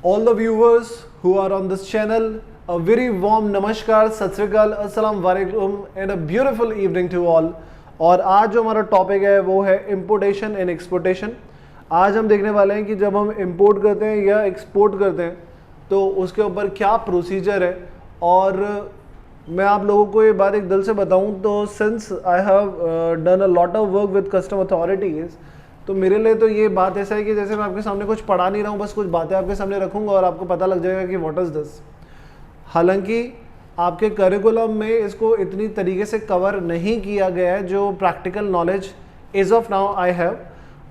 all the viewers who are on this channel, a very warm namaskar, sat sri akal, अस्सलाम वालेकुम and a beautiful evening to all। और आज जो हमारा topic है वो है इम्पोर्टेशन एंड एक्सपोर्टेशन। आज हम देखने वाले हैं कि जब हम इंपोर्ट करते हैं या एक्सपोर्ट करते हैं तो उसके ऊपर क्या प्रोसीजर है। और मैं आप लोगों को ये बात एक दिल से बताऊं तो since I have done a lot of work with custom authorities, तो मेरे लिए तो ये बात ऐसा है कि जैसे मैं आपके सामने कुछ पढ़ा नहीं रहा हूँ, बस कुछ बातें आपके सामने रखूँगा और आपको पता लग जाएगा कि व्हाट इज़ दिस। हालांकि आपके करिकुलम में इसको इतनी तरीके से कवर नहीं किया गया है जो practical knowledge as of now I have,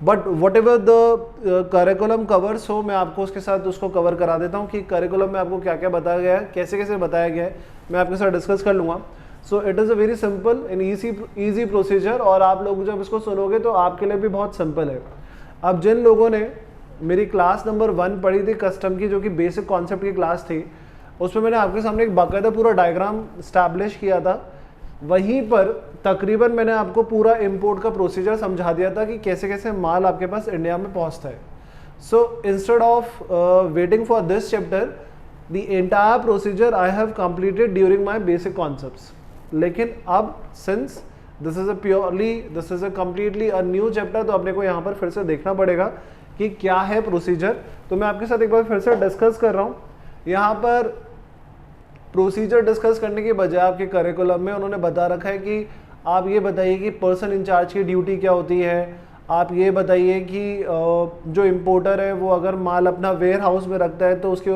but whatever the curriculum covers हो मैं आपको उसके साथ उसको कवर करा देता हूँ कि करिकुलम में आपको क्या क्या बताया गया है, कैसे कैसे बताया गया है, मैं आपके साथ डिस्कस कर लूँगा। So it is a very simple and easy procedure, और आप लोग जब इसको सुनोगे तो आपके लिए भी बहुत सिंपल है। अब जिन लोगों ने मेरी क्लास नंबर 1 पढ़ी थी कस्टम की, जो कि बेसिक कॉन्सेप्ट की क्लास थी, उसमें मैंने आपके सामने एक बाकायदा पूरा डायग्राम स्टैब्लिश किया था। वहीं पर तकरीबन मैंने आपको पूरा इंपोर्ट का प्रोसीजर समझा दिया था कि कैसे कैसे माल आपके पास इंडिया में पहुंचता है। So instead of waiting for this chapter, the entire procedure I have completed during my basic concepts. लेकिन अब since this is a completely a new chapter, तो अपने को यहाँ पर फिर से देखना पड़ेगा कि क्या है प्रोसीजर। तो मैं आपके साथ एक बार फिर से डिस्कस कर रहा हूँ। यहाँ पर प्रोसीजर डिस्कस करने के बजाय आपके करिकुलम में उन्होंने बता रखा है कि आप ये बताइए कि पर्सन इंचार्ज की ड्यूटी क्या होती है, आप ये बताइए कि जो इम्पोर्टर है वो अगर माल अपना वेयर हाउस में रखता है तो उसके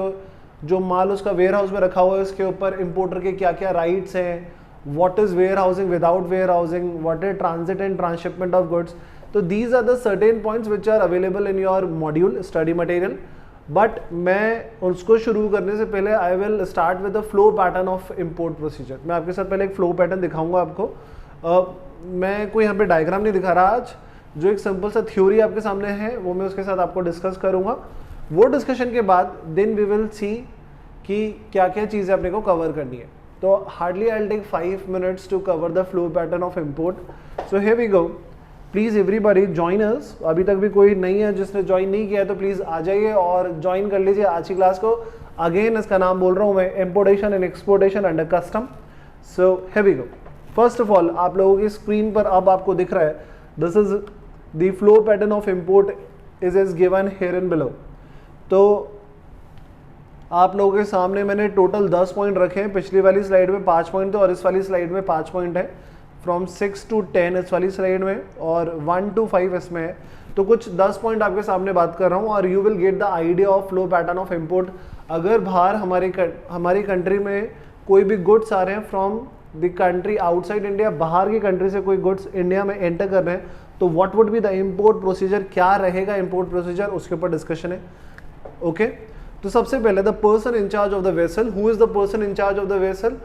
जो माल उसका वेयर हाउस में रखा हुआ है उसके ऊपर इम्पोर्टर के क्या क्या राइट्स हैं, what is warehousing, without warehousing, what is transit and transshipment of goods. तो these are the certain points which are available in your module study material. But मैं उसको शुरू करने से पहले I will start with the flow pattern of import procedure. मैं आपके साथ पहले एक फ्लो पैटर्न दिखाऊंगा आपको। मैं कोई यहाँ पे डायग्राम नहीं दिखा रहा आज, जो एक सिंपल सा थ्योरी आपके सामने है वो मैं उसके साथ आपको डिस्कस करूँगा। वो डिस्कशन के बाद देन वी विल सी कि क्या क्या चीज़ें अपने को कवर करनी है। तो hardly I will take 5 minutes to cover the flow pattern of import. So here we go, please everybody join us. अभी तक भी कोई नहीं है जिसने ज्वाइन नहीं किया है तो प्लीज़ आ जाइए और ज्वाइन कर लीजिए आज की क्लास को। अगेन इसका नाम बोल रहा हूँ मैं, importation and exportation under custom. So here we go. First of all आप लोगों की स्क्रीन पर अब आपको दिख रहा है, this is the flow pattern of import is given here in below. तो आप लोगों के सामने मैंने टोटल 10 पॉइंट रखे हैं। पिछली वाली स्लाइड में 5 पॉइंट थे और इस वाली स्लाइड में 5 पॉइंट है। फ्रॉम 6 to 10 इस वाली स्लाइड में और 1 to 5 इसमें है। तो कुछ 10 पॉइंट आपके सामने बात कर रहा हूँ और you will get the idea of flow pattern of import. अगर बाहर हमारी कंट्री में कोई भी गुड्स आ रहे हैं from the country outside India, बाहर की कंट्री से कोई गुड्स इंडिया में एंटर कर रहे हैं, तो what would be the import procedure, क्या रहेगा इम्पोर्ट प्रोसीजर, उसके ऊपर डिस्कशन है। ओके तो सबसे पहले the person in charge of the vessel. Who is the person in charge of the vessel?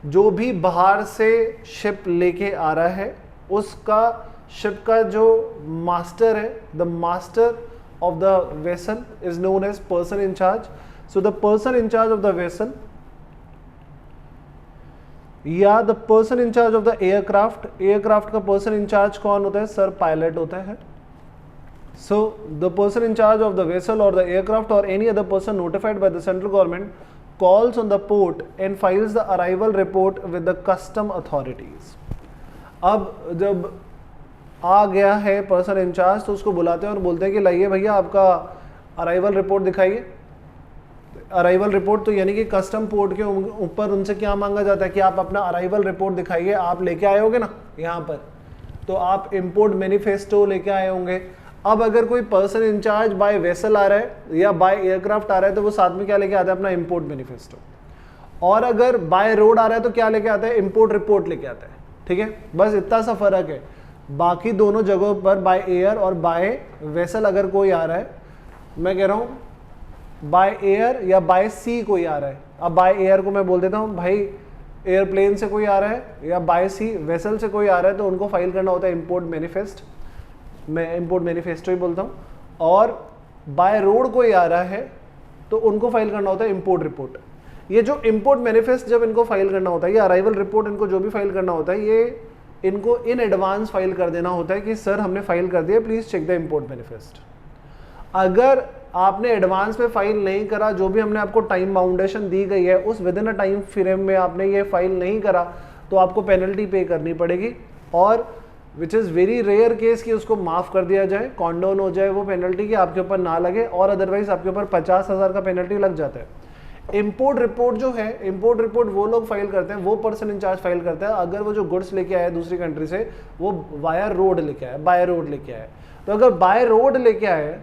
जो भी बाहर से शिप लेके आ रहा है उसका शिप का जो मास्टर है, the master of the vessel is known as person in charge. So the person in charge of the vessel या the person in charge of the aircraft. Aircraft का पर्सन इंचार्ज कौन होता है? सर पायलट होता है। So the person in charge of the vessel or the aircraft or any other person notified by the central government calls on the port and files the arrival report with the custom authorities। अब जब आ गया है person in charge तो उसको बुलाते हैं और बोलते हैं कि लाइए भैया आपका अराइवल रिपोर्ट दिखाइए। अराइवल रिपोर्ट तो यानी कि कस्टम पोर्ट के ऊपर उनसे क्या मांगा जाता है कि आप अपना अराइवल रिपोर्ट दिखाइए। आप लेके आए होंगे ना यहाँ पर, तो आप इम्पोर्ट मैनिफेस्टो लेके आए होंगे। अब अगर कोई पर्सन इंचार्ज बाय वेसल आ रहा है या बाय एयरक्राफ्ट आ रहा है तो वो साथ में क्या लेके आता है? अपना इंपोर्ट मैनिफेस्टो। और अगर बाय रोड आ रहा है तो क्या लेके आता है? इंपोर्ट रिपोर्ट लेके आता है। ठीक है, बस इतना सा फर्क है। बाकी दोनों जगहों पर बाय एयर और बाय वेसल अगर कोई आ रहा है, मैं कह रहा हूँ बाय एयर या बाय सी कोई आ रहा है। अब बाय एयर को मैं बोल देता हूँ भाई एयरप्लेन से कोई आ रहा है या बाय सी वेसल से कोई आ रहा है, तो उनको फाइल करना होता है इंपोर्ट मैनिफेस्ट। मैं इंपोर्ट मैनिफेस्टो ही बोलता हूँ। और बाय रोड कोई आ रहा है तो उनको फाइल करना होता है इंपोर्ट रिपोर्ट। ये जो इंपोर्ट मैनिफेस्ट जब इनको फाइल करना होता है, या अराइवल रिपोर्ट इनको जो भी फाइल करना होता है, ये इनको इन एडवांस फाइल कर देना होता है कि सर हमने फाइल कर दिया, please check the import manifest. अगर आपने एडवांस में फाइल नहीं करा, जो भी हमने आपको टाइम बाउंडेशन दी गई है उस with in a time frame में आपने ये फाइल नहीं करा तो आपको पेनल्टी पे करनी पड़ेगी, और which is very rare case कि उसको माफ़ कर दिया जाए, कॉन्डोन हो जाए वो पेनल्टी कि आपके ऊपर ना लगे, और अदरवाइज आपके ऊपर 50,000 का पेनल्टी लग जाता है। इंपोर्ट रिपोर्ट जो है, इंपोर्ट रिपोर्ट वो लोग फाइल करते हैं, वो पर्सन इंचार्ज फाइल करता है अगर वो जो गुड्स लेके आया दूसरी कंट्री से वो वाया रोड लेके आया, बाय रोड लेके आया। तो अगर बाय रोड लेके आए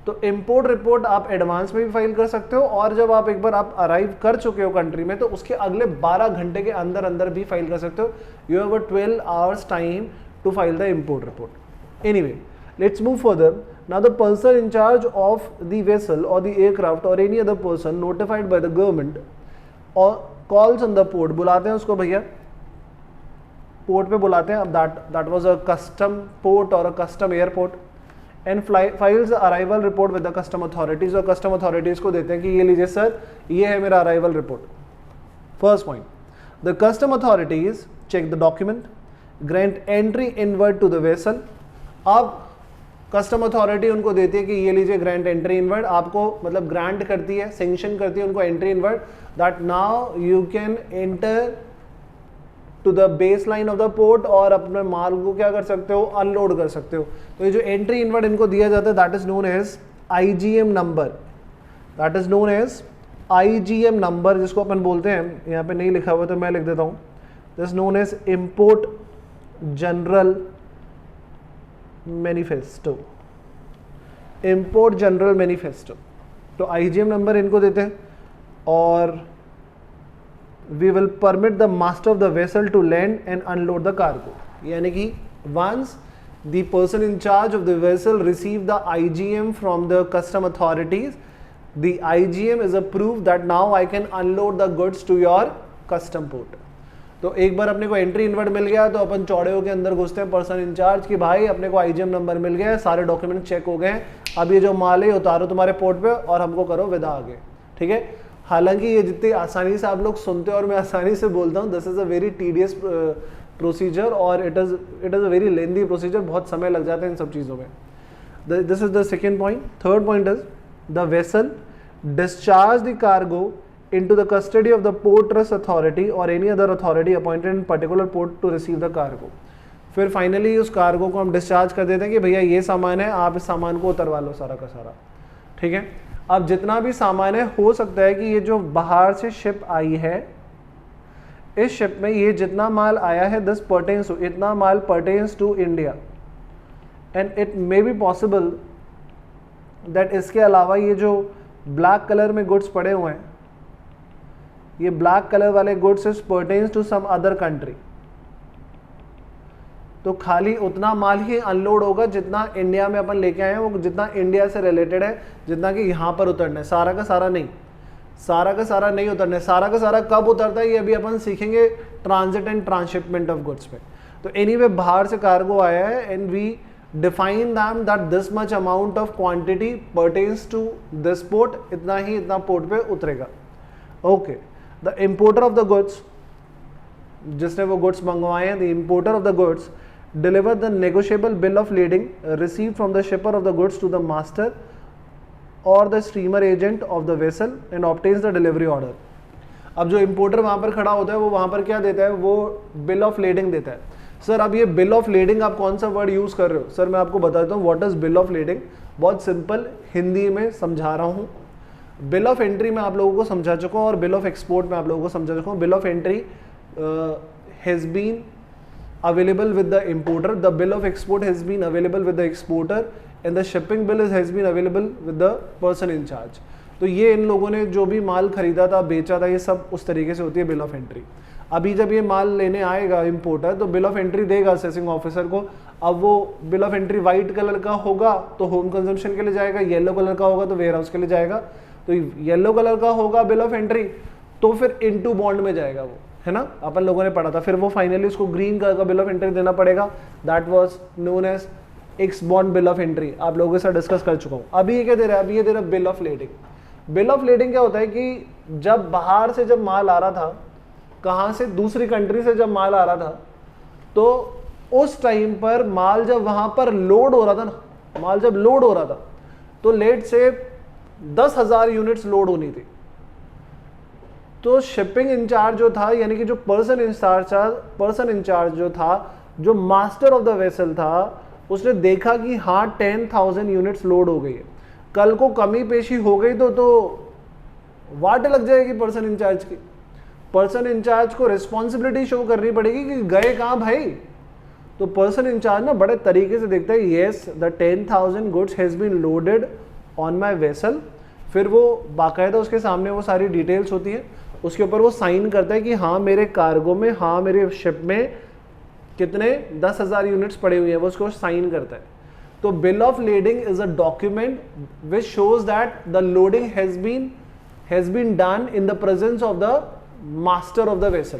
तो इंपोर्ट रिपोर्ट आप एडवांस में भी फाइल कर सकते हो, और जब आप एक बार आप अराइव कर चुके हो कंट्री में तो उसके अगले 12 घंटे के अंदर अंदर भी फाइल कर सकते हो। You have a 12 hours time to file the import report. Anyway, let's move further. Now the person in charge of the vessel or the aircraft or any other person notified by the government or calls on the port, बुलाते हैं उसको भैया port पे बुलाते हैं। अब that was a custom port or a custom airport and files the arrival report with the custom authorities, और custom authorities को देते हैं कि ये लीजिए सर, ये है मेरा arrival report। First point, the custom authorities check the document, grant entry inward to the vessel। अब कस्टम अथॉरिटी उनको देती है कि ये लीजिए ग्रांट एंट्री इनवर्ड, आपको मतलब ग्रांट करती है, सेंक्शन करती है उनको entry inward, that now you can enter to the base line of the port और अपने माल को क्या कर सकते हो, अनलोड कर सकते हो। तो ये जो एंट्री इनवर्ड इनको दिया जाता है that is known as IGM number, that is known as IGM number, जिसको अपन बोलते हैं, यहाँ पे नहीं लिखा हुआ तो मैं लिख देता हूँ, this is known as import general manifesto, import general manifesto. तो आईजीएम नंबर इनको देते हैं, और we will permit the master of the vessel to land and unload the cargo, यानी कि once the person in charge of the vessel receive the IGM from the custom authorities, the IGM is a proof that now I can unload the goods to your custom port. तो एक बार अपने को entry inward मिल गया तो अपन चौड़े के अंदर घुसते हैं पर्सन इंचार्ज कि भाई अपने को आईजीएम नंबर मिल गया है, सारे डॉक्यूमेंट चेक हो गए हैं, अब ये जो माल है उतारो तुम्हारे पोर्ट पे और हमको करो विदा आगे, ठीक है। हालांकि ये जितनी आसानी से आप लोग सुनते हो और मैं आसानी से बोलता हूँ, this is a very tedious procedure और it is a very lengthy procedure, बहुत समय लग जाता है इन सब चीज़ों में। This is the second point. Third point is the vessel discharge the cargo into the custody of the port trust authority or any other authority appointed in particular port to receive the cargo। फिर finally उस cargo को हम discharge कर देते हैं कि भैया ये सामान है, आप इस सामान को उतरवा लो सारा का सारा, ठीक है। अब जितना भी सामान है, हो सकता है कि ये जो बाहर से शिप आई है, इस शिप में ये जितना माल आया है दिस पर्टेन्स टू, इतना माल pertains to India, and it may be possible that इसके अलावा ये जो ब्लैक कलर में गुड्स पड़े हुए हैं, ये ब्लैक कलर वाले goods is pertains to some other country. तो खाली उतना माल ही अनलोड होगा जितना इंडिया में अपन लेके आए हैं, वो जितना इंडिया से रिलेटेड है, जितना कि यहाँ पर उतरना है, सारा का सारा नहीं, सारा का सारा नहीं उतरना है। सारा का सारा कब उतरता है ये अभी अपन सीखेंगे transit and transshipment of goods पे। तो एनीवे बाहर से कार्गो आया है and we define them that this much amount of quantity pertains to this port, इतना ही इतना पोर्ट पे उतरेगा। Okay, the importer of the goods, जिसने वो गुड्स मंगवाए हैं, the importer of the goods deliver the negotiable bill of leading receive from the shipper of the goods to the master और the steamer agent of the vessel and obtains the delivery order. अब जो importer वहाँ पर खड़ा होता है वो वहाँ पर क्या देता है, वो बिल ऑफ लीडिंग देता है। सर अब ये बिल ऑफ लीडिंग आप कौन सा वर्ड यूज़ कर रहे हो? सर मैं आपको बताता हूँ what is bill of leading, बहुत सिंपल हिंदी में समझा रहा हूँ। बिल ऑफ एंट्री में आप लोगों को समझा चुका हूँ और बिल ऑफ एक्सपोर्ट में आप लोगों को समझा चुका हूँ। Bill of entry has been available with the importer, the bill of export has been available with the exporter and the shipping bill has been available with the person in charge। तो ये इन लोगों ने जो भी माल खरीदा था, बेचा था, ये सब उस तरीके से होती है बिल ऑफ एंट्री। अभी जब ये माल लेने आएगा इम्पोर्टर तो बिल ऑफ एंट्री देगा असेसिंग ऑफिसर को। अब वो bill of entry white colour का होगा तो होम कंजम्पशन के लिए जाएगा, येलो कलर का होगा तो वेयर हाउस के लिए जाएगा। तो येलो कलर का होगा बिल ऑफ एंट्री तो फिर इनटू बॉन्ड में जाएगा वो, है ना, अपन लोगों ने पढ़ा था। फिर वो फाइनली उसको ग्रीन कलर का बिल ऑफ एंट्री देना पड़ेगा, that was known as ex bond bill of entry. आप लोगों के साथ डिस्कस कर चुका हूँ। अभी ये क्या दे रहा है, अभी ये दे रहा है bill of lading. Bill of leading क्या होता है कि जब बाहर से जब माल आ रहा था, कहाँ से, दूसरी कंट्री से जब माल आ रहा था, तो उस टाइम पर माल जब वहाँ पर लोड हो रहा था ना, माल जब लोड हो रहा था तो लेट से 10,000 यूनिट्स लोड होनी थी। तो शिपिंग इंचार्ज जो था, यानी कि जो पर्सन इंचार्ज जो था, जो मास्टर ऑफ द वेसल था, उसने देखा कि हाँ 10,000 यूनिट्स लोड हो गई है। कल को कमी पेशी हो गई तो वाट लग जाएगी पर्सन इंचार्ज की। पर्सन इंचार्ज को रिस्पॉन्सिबिलिटी शो करनी पड़ेगी कि गए कहाँ भाई। तो पर्सन इंचार्ज ना बड़े तरीके से देखता है, yes the 10,000 goods has been loaded on my vessel. फिर वो बाकायदा उसके सामने वो सारी डिटेल्स होती है, उसके ऊपर वो साइन करता है कि हाँ मेरे कार्गो में, हाँ मेरे शिप में कितने 10,000 यूनिट्स पड़े हुए हैं, वो उसको साइन करता है। तो bill of lading is a document which shows that the loading has been done in the presence of the master of the vessel.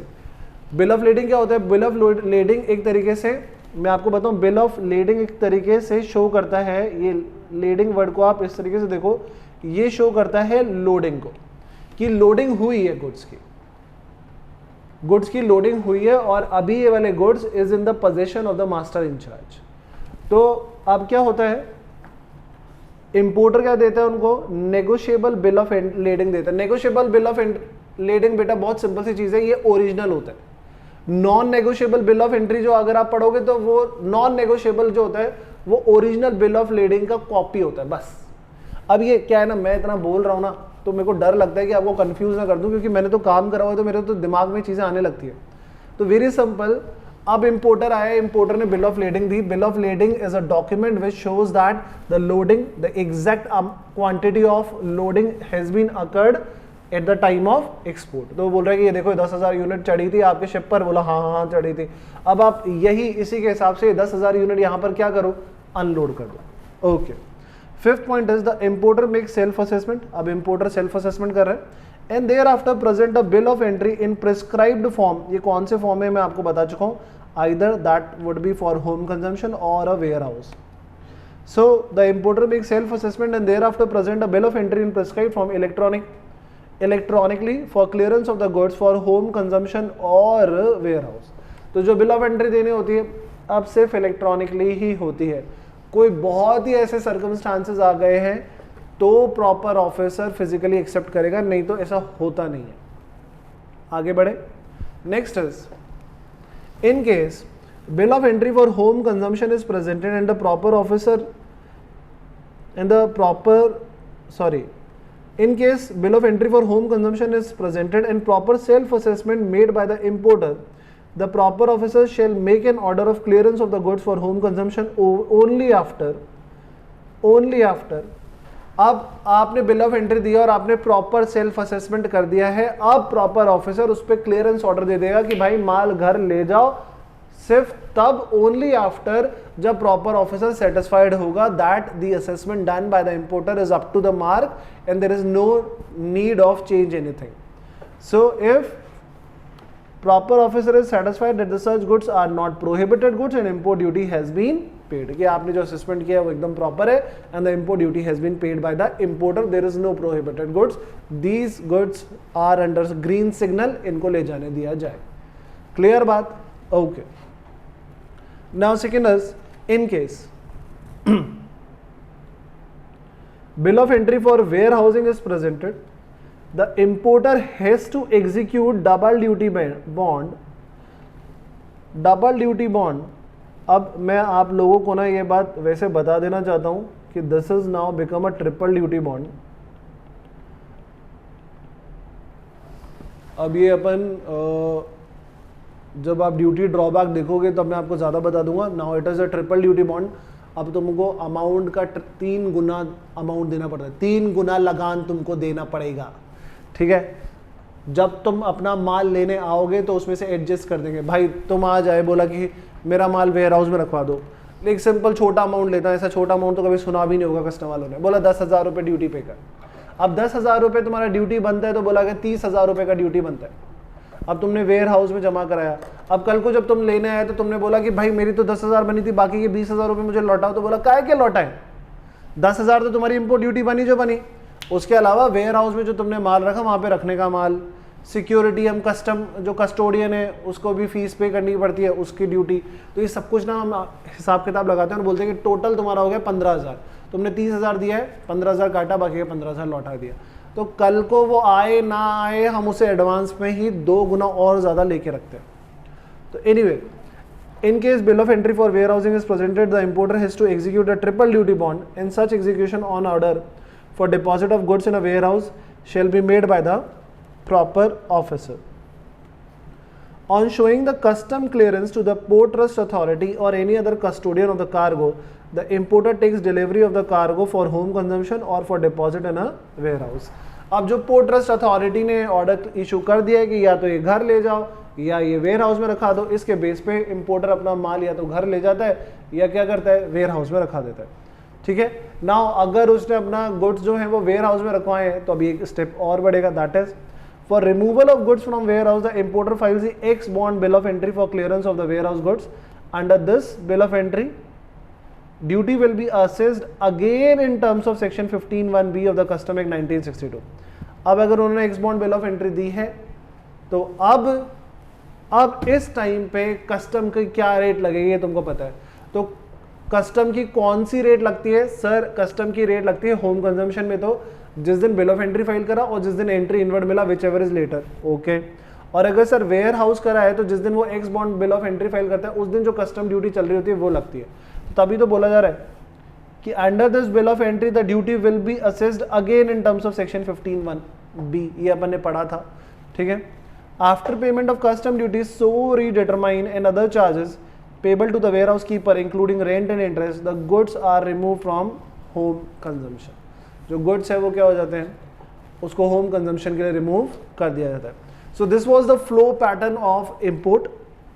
Bill of lading क्या होता है? बिल ऑफ लेडिंग एक तरीके से, मैं आपको बताऊं, बिल ऑफ लेडिंग एक तरीके से शो करता है, ये लेडिंग वर्ड को आप इस तरीके से देखो, ये शो करता है लोडिंग को, कि लोडिंग हुई है गुड्स की लोडिंग हुई है और अभी ये वाले goods is in the position of the master in charge. तो अब क्या होता है, इंपोर्टर क्या देता है उनको? नेगोशिएबल बिल ऑफ लेडिंग देता है। नेगोशिएबल बिल ऑफ लेडिंग बेटा बहुत सिंपल सी चीज है, ये ओरिजिनल होता है। Non negotiable bill of entry जो अगर आप पढ़ोगे तो वो नॉन नेगोशिएबल जो होता है वो ओरिजिनल बिल ऑफ लेडिंग का कॉपी होता है बस। अब ये क्या है ना, मैं इतना बोल रहा हूं ना तो मेरे को डर लगता है कि आपको कंफ्यूज ना कर दूं, क्योंकि मैंने तो काम करा हुआ है तो मेरे तो दिमाग में चीजें आने लगती है। तो वेरी सिंपल, अब इंपोर्टर आया, इंपोर्टर ने बिल ऑफ लेडिंग दी। Bill of lading is a document which shows that the loading, the exact quantity of loading has been occurred at the time of export. तो बोल रहा है कि ये देखो 10,000 यूनिट चढ़ी थी आपके शिप पर। बोला हाँ हाँ चढ़ी थी। अब आप यही इसी के हिसाब से 10,000 यूनिट यहाँ पर क्या करो, अनलोड कर दो। Okay, fifth point is the importer make self assessment. अब इंपोर्टर सेल्फ असेसमेंट कर रहे हैं and there after present a bill of entry in prescribed form. ये कौन से फॉर्म है मैं आपको बता चुका हूँ, either that would be for home consumption or a warehouse. So the importer makes self assessment and thereafter present a bill of entry in prescribed form electronically for clearance of the goods for home consumption or warehouse। तो जो bill of entry देनी होती है अब सिर्फ electronically ही होती है। कोई बहुत ही ऐसे सर्कमस्टांसेस आ गए हैं तो प्रॉपर ऑफिसर फिजिकली एक्सेप्ट करेगा, नहीं तो ऐसा होता नहीं है। आगे बढ़े, next is in case bill of entry for home consumption is presented and the proper officer and the proper in case bill of entry for home consumption is presented and proper self assessment made by the importer, the proper officer shall make an order of clearance of the goods for home consumption only after अब आपने bill of entry दिया और आपने proper self assessment कर दिया है। अब proper officer उस पर क्लियरेंस ऑर्डर दे देगा कि भाई माल घर ले जाओ, सिर्फ तब ओनली आफ्टर जब प्रॉपर ऑफिसर सेटिस्फाइड होगा that the assessment done by the importer is up to the mark and there is no need of change anything. So if proper officer is satisfied that the such goods are not prohibited goods and import duty has been paid, कि आपने जो assessment किया है वो एकदम proper है and the import duty has been paid by the importer, there is no prohibited goods, these goods are under green signal, इनको ले जाने दिया जाए। क्लियर बात? Okay. Now second is in case bill of entry for warehousing is presented, the importer has to execute double duty bond। अब मैं आप लोगों को ना ये बात वैसे बता देना चाहता हूं कि this is now become a triple duty bond. अब ये अपन जब आप ड्यूटी ड्रॉबैक देखोगे तब मैं आपको ज़्यादा बता दूंगा। Now it is a triple duty bond. अब तुमको अमाउंट का 3 गुना अमाउंट देना पड़ता है, 3 गुना लगान तुमको देना पड़ेगा, ठीक है। जब तुम अपना माल लेने आओगे तो उसमें से एडजस्ट कर देंगे। भाई तुम आ जाए बोला कि मेरा माल वेयर हाउस में रखवा दो, एक सिंपल छोटा अमाउंट लेता है, ऐसा छोटा अमाउंट तो कभी सुना भी नहीं होगा कस्टमर वालों ने। बोला 10,000 रुपये ड्यूटी पे कर। अब 10,000 रुपये तुम्हारा ड्यूटी बनता है तो बोला कि 30,000 रुपये का ड्यूटी बनता है। अब तुमने वेयर हाउस में जमा कराया। अब कल को जब तुम लेने आए तो तुमने बोला कि भाई मेरी तो 10,000 बनी थी, बाकी के 20,000 रुपये मुझे लौटाओ। तो बोला काय के लौटाए, 10,000 तो तुम्हारी इंपोर्ट ड्यूटी बनी जो बनी, उसके अलावा वेयर हाउस में जो तुमने माल रखा वहां पे रखने का माल, सिक्योरिटी हम कस्टम जो कस्टोडियन है उसको भी फीस पे करनी पड़ती है, उसकी ड्यूटी। तो ये सब कुछ ना हम हिसाब किताब लगाते हैं और बोलते हैं कि टोटल तुम्हारा हो गया 15,000, तुमने 30,000 दिया है, 15,000 काटा, बाकी का 15,000 लौटा दिया। तो कल को वो आए ना आए, हम उसे एडवांस में ही 2 गुना और ज़्यादा लेके रखते हैं। तो anyway, in case bill of entry for warehousing is presented, the importer has to execute a triple duty bond. In such execution on order for deposit of goods in a warehouse shall be made by the proper officer. On showing the custom clearance to the port trust authority or any other custodian of the cargo, the importer takes delivery of the cargo for home consumption or for deposit in a warehouse. अब जो port trust authority ने order issue कर दिया है कि या तो ये घर ले जाओ या ये वेयर हाउस में रखा दो, इसके बेस पे इंपोर्टर अपना माल या तो घर ले जाता है या क्या करता है, वेयर हाउस में रखा देता है। ठीक है, नाउ अगर उसने अपना गुड्स जो है वो वेयर हाउस में रखवाए हैं तो अभी एक स्टेप और बढ़ेगा, that is for removal of goods from warehouse the importer files the ex bond bill of entry for clearance of the warehouse goods. Under this bill of entry duty will be assessed again in terms of section 15(1)(b of the custom act 1962। अब अगर उन्होंने ex bond bill of entry दी है तो अब इस time पे custom की क्या रेट लगेगी ये तुमको पता है। तो कस्टम की कौन सी रेट लगती है सर? कस्टम की रेट लगती है होम कंजम्पशन में तो जिस दिन बिल ऑफ एंट्री फाइल करा और जिस दिन एंट्री इनवर्ड मिला, whichever is later. Okay, और अगर सर वेयर हाउस करा है तो जिस दिन वो x bond bill of entry file करता है उस दिन जो कस्टम ड्यूटी चल रही होती है वो लगती है। तो तभी तो बोला जा रहा है कि under this bill of entry the duty will be assessed again in terms of section 15(1)(b, ये अपन ने पढ़ा था। ठीक है, after payment of custom duty so redetermine and other charges payable to the warehouse keeper including rent and interest, the goods are remove from home consumption. जो goods है वो क्या हो जाते हैं, उसको होम कंजम्पशन के लिए रिमूव कर दिया जाता है। So this was the flow pattern of import.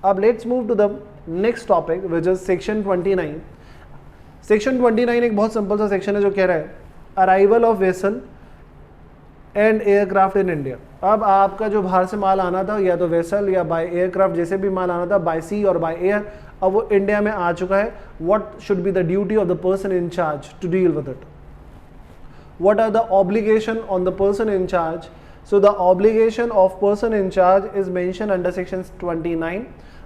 अब let's move to the next topic which is section 29। Section 29 एक बहुत सिंपल सा सेक्शन है जो कह रहा है arrival of vessel and aircraft in India. अब आपका जो बाहर से माल आना था या तो वेसल या बाय एयरक्राफ्ट जैसे भी माल आना था, बाय सी और बाय एयर, अब वो इंडिया में आ चुका है। What should be the duty of the person in charge to deal with it? What are the obligation on the person in charge? So the obligation of person in charge is mentioned under section 29.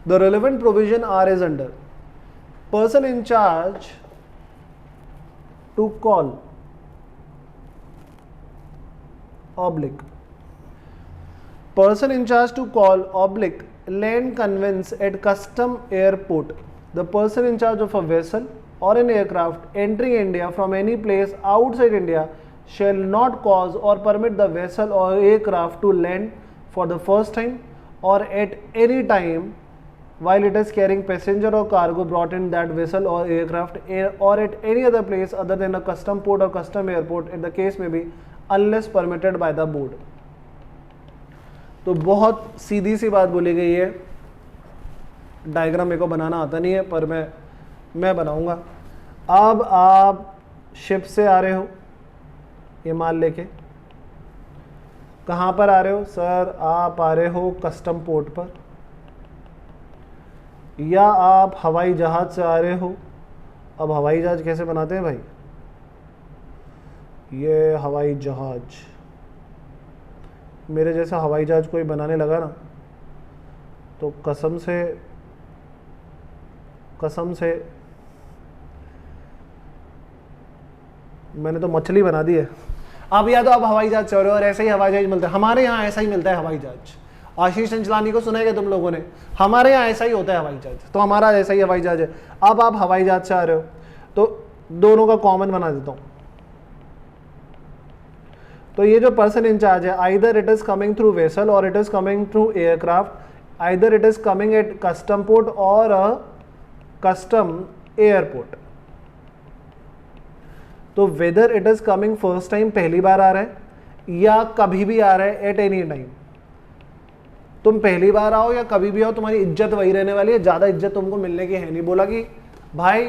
The relevant provision are is under person in charge to call oblique person in charge to call oblique land conveyance at custom airport the person in charge of a vessel or an aircraft entering India from any place outside India shall not cause or permit the vessel or aircraft to land for the first time or at any time while it is carrying passenger or cargo brought in that vessel or aircraft or at any other place other than a custom port or custom airport in the case may be unless permitted by the board। तो बहुत सीधी सी बात बोली गई है, diagram मेरे को बनाना आता नहीं है पर मैं बनाऊंगा। अब आप शिप से आ रहे हो ये माल लेके, कहाँ पर आ रहे हो सर? आप आ रहे हो कस्टम पोर्ट पर, या आप हवाई जहाज से आ रहे हो। अब हवाई जहाज कैसे बनाते हैं भाई? ये हवाई जहाज, मेरे जैसा हवाई जहाज कोई बनाने लगा ना तो कसम से मैंने तो मछली बना दी है। अब या तो आप हवाई जहाज से हो रहे हो और ऐसे ही हवाई जहाज मिलता है, हमारे यहाँ ऐसा ही मिलता है हवाई जहाज। आशीष चंचलानी को सुनेगा तुम लोगों ने, हमारे यहाँ ऐसा ही होता है हवाई जहाज, तो हमारा ऐसा ही हवाई जहाज है। अब आप हवाई जहाज से आ रहे हो तो दोनों का कॉमन बना देता हूँ। तो ये जो पर्सन इंचार्ज है, either it is coming through vessel or it is coming through aircraft, either it is coming at custom port or a custom airport. तो whether it is coming first time, पहली बार आ रहा है, या कभी भी आ रहा है एट एनी टाइम। तुम पहली बार आओ या कभी भी आओ, तुम्हारी इज्जत वही रहने वाली है, ज़्यादा इज्जत तुमको मिलने की है नहीं। बोला कि भाई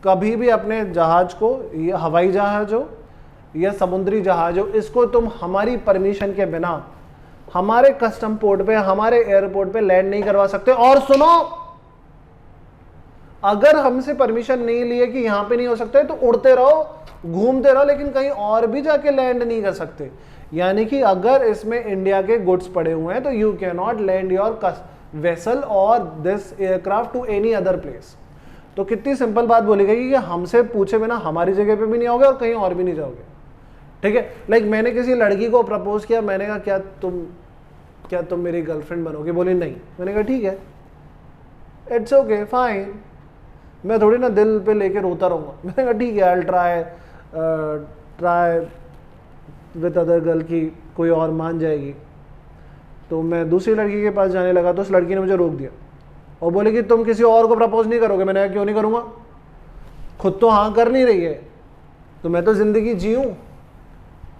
कभी भी अपने जहाज को, ये हवाई जहाज हो या समुद्री जहाज हो, इसको तुम हमारी परमिशन के बिना हमारे कस्टम पोर्ट पे, हमारे एयरपोर्ट पे लैंड नहीं करवा सकते। और सुनो, अगर हमसे परमिशन नहीं लिए कि यहां पे नहीं हो सकते तो उड़ते रहो, घूमते रहो, लेकिन कहीं और भी जाके लैंड नहीं कर सकते। यानी कि अगर इसमें इंडिया के गुड्स पड़े हुए हैं तो you can not land your vessel or this aircraft to any other place. तो कितनी सिंपल बात बोली गई कि हमसे पूछे बिना हमारी जगह पे भी नहीं आओगे और कहीं और भी नहीं जाओगे। ठीक है, लाइक मैंने किसी लड़की को प्रपोज किया, मैंने कहा क्या तुम मेरी गर्लफ्रेंड बनोगे? बोली नहीं। मैंने कहा ठीक है, इट्स ओके फाइन, मैं थोड़ी ना दिल पे लेके रोता रहूँगा। मैंने कहा ठीक है, I try with other girl की कोई और मान जाएगी। तो मैं दूसरी लड़की के पास जाने लगा तो उस लड़की ने मुझे रोक दिया और बोले कि तुम किसी और को प्रपोज नहीं करोगे। मैंने कहा क्यों नहीं करूँगा, खुद तो हाँ कर नहीं रही है, तो मैं तो ज़िंदगी जीऊँ,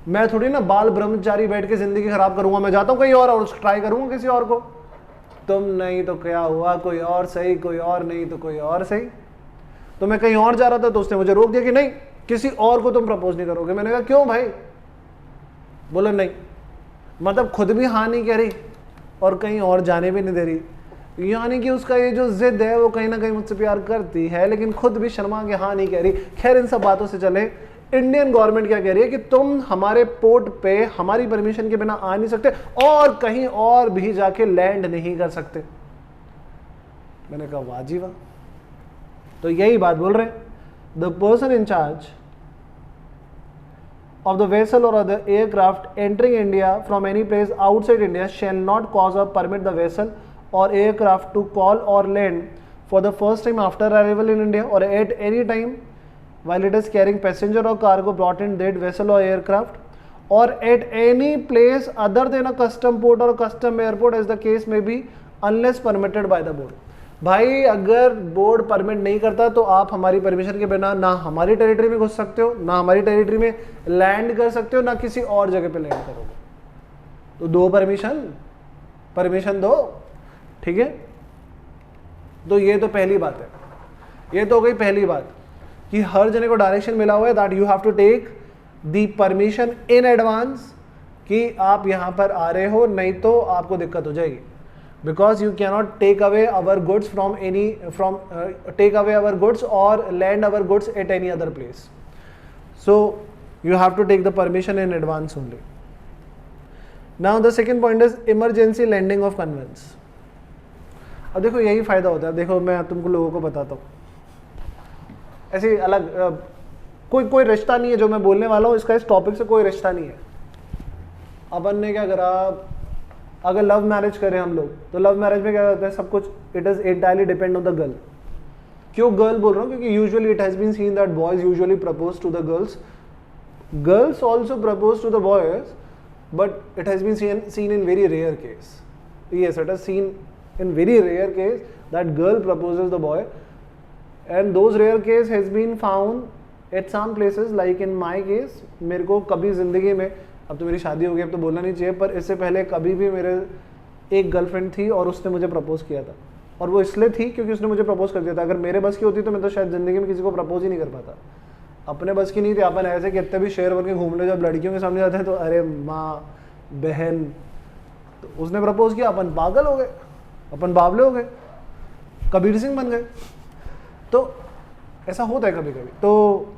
मैं थोड़ी ना बाल ब्रह्मचारी बैठ के ज़िंदगी ख़राब करूँगा। मैं जाता हूँ कहीं और ट्राई करूँगा किसी और को। तुम नहीं तो क्या हुआ, कोई और सही, कोई और नहीं तो कोई और सही। तो मैं कहीं और जा रहा था तो उसने मुझे रोक दिया कि नहीं, किसी और को तुम प्रपोज नहीं करोगे। मैंने कहा क्यों भाई? बोला नहीं, मतलब खुद भी हाँ नहीं कह रही और कहीं और जाने भी नहीं दे रही। यानी कि उसका ये जो जिद है वो कहीं ना कहीं मुझसे प्यार करती है लेकिन खुद भी शर्मा के हाँ नहीं कह रही। खैर इन सब बातों से चले, इंडियन गवर्नमेंट क्या कह रही है कि तुम हमारे पोर्ट पे हमारी परमिशन के बिना आ नहीं सकते और कहीं और भी जाके लैंड नहीं कर सकते। मैंने कहा वाह जी वाह। तो यही बात बोल रहे हैं, the person in charge of the vessel or the aircraft entering India from any place outside India shall not cause or permit the vessel or aircraft to call or land for the first time after arrival in India or at any time while it is carrying passenger or cargo brought in that vessel or aircraft or at any place other than a custom port or custom airport as the case may be unless permitted by the board। भाई अगर board permit नहीं करता तो आप हमारी permission के बिना ना हमारी टेरिटरी में घुस सकते हो, ना हमारी टेरिटरी में लैंड कर सकते हो, ना किसी और जगह पे लैंड करोगे। तो दो परमिशन दो, ठीक है। तो ये तो पहली बात है, ये तो हो गई पहली बात कि हर जने को डायरेक्शन मिला हुआ है that you have to take the permission in advance कि आप यहाँ पर आ रहे हो, नहीं तो आपको दिक्कत हो जाएगी। Because you cannot take away our goods take away our goods or land our goods at any other place. So you have to take the permission in advance only. Now the second point is emergency landing of conveyance. अब देखो यही फायदा होता है। देखो मैं तुमको लोगों को बताता हूँ, ऐसे अलग कोई रिश्ता नहीं है जो मैं बोलने वाला हूँ, इसका इस टॉपिक से कोई रिश्ता नहीं है। अपन ने क्या करा, अगर लव मैरिज करें हम लोग तो लव मैरिज में क्या होता है, सब कुछ it is entirely depend on the girl. क्यों गर्ल बोल रहा हूँ? क्योंकि usually it has been seen that boys usually propose to the girls also propose to the boys, but it has been seen in very rare case. Yes, it is seen in very rare case that girl proposes the boy, and those rare case has been found at some places like in my case। मेरे को कभी जिंदगी में, अब तो मेरी शादी हो गई अब तो बोलना नहीं चाहिए, पर इससे पहले कभी भी मेरे एक गर्लफ्रेंड थी और उसने मुझे प्रपोज किया था, और वो इसलिए थी क्योंकि उसने मुझे प्रपोज कर दिया था। अगर मेरे बस की होती तो मैं तो शायद ज़िंदगी में किसी को प्रपोज ही नहीं कर पाता। अपने बस की नहीं थी। अपन ऐसे कितने भी शेयर करके घूम ले, जब लड़कियों के सामने जाते हैं तो अरे माँ बहन, तो उसने प्रपोज किया, अपन पागल हो गए, अपन बावले हो गए, कबीर सिंह बन गए। तो ऐसा होता है कभी कभी। तो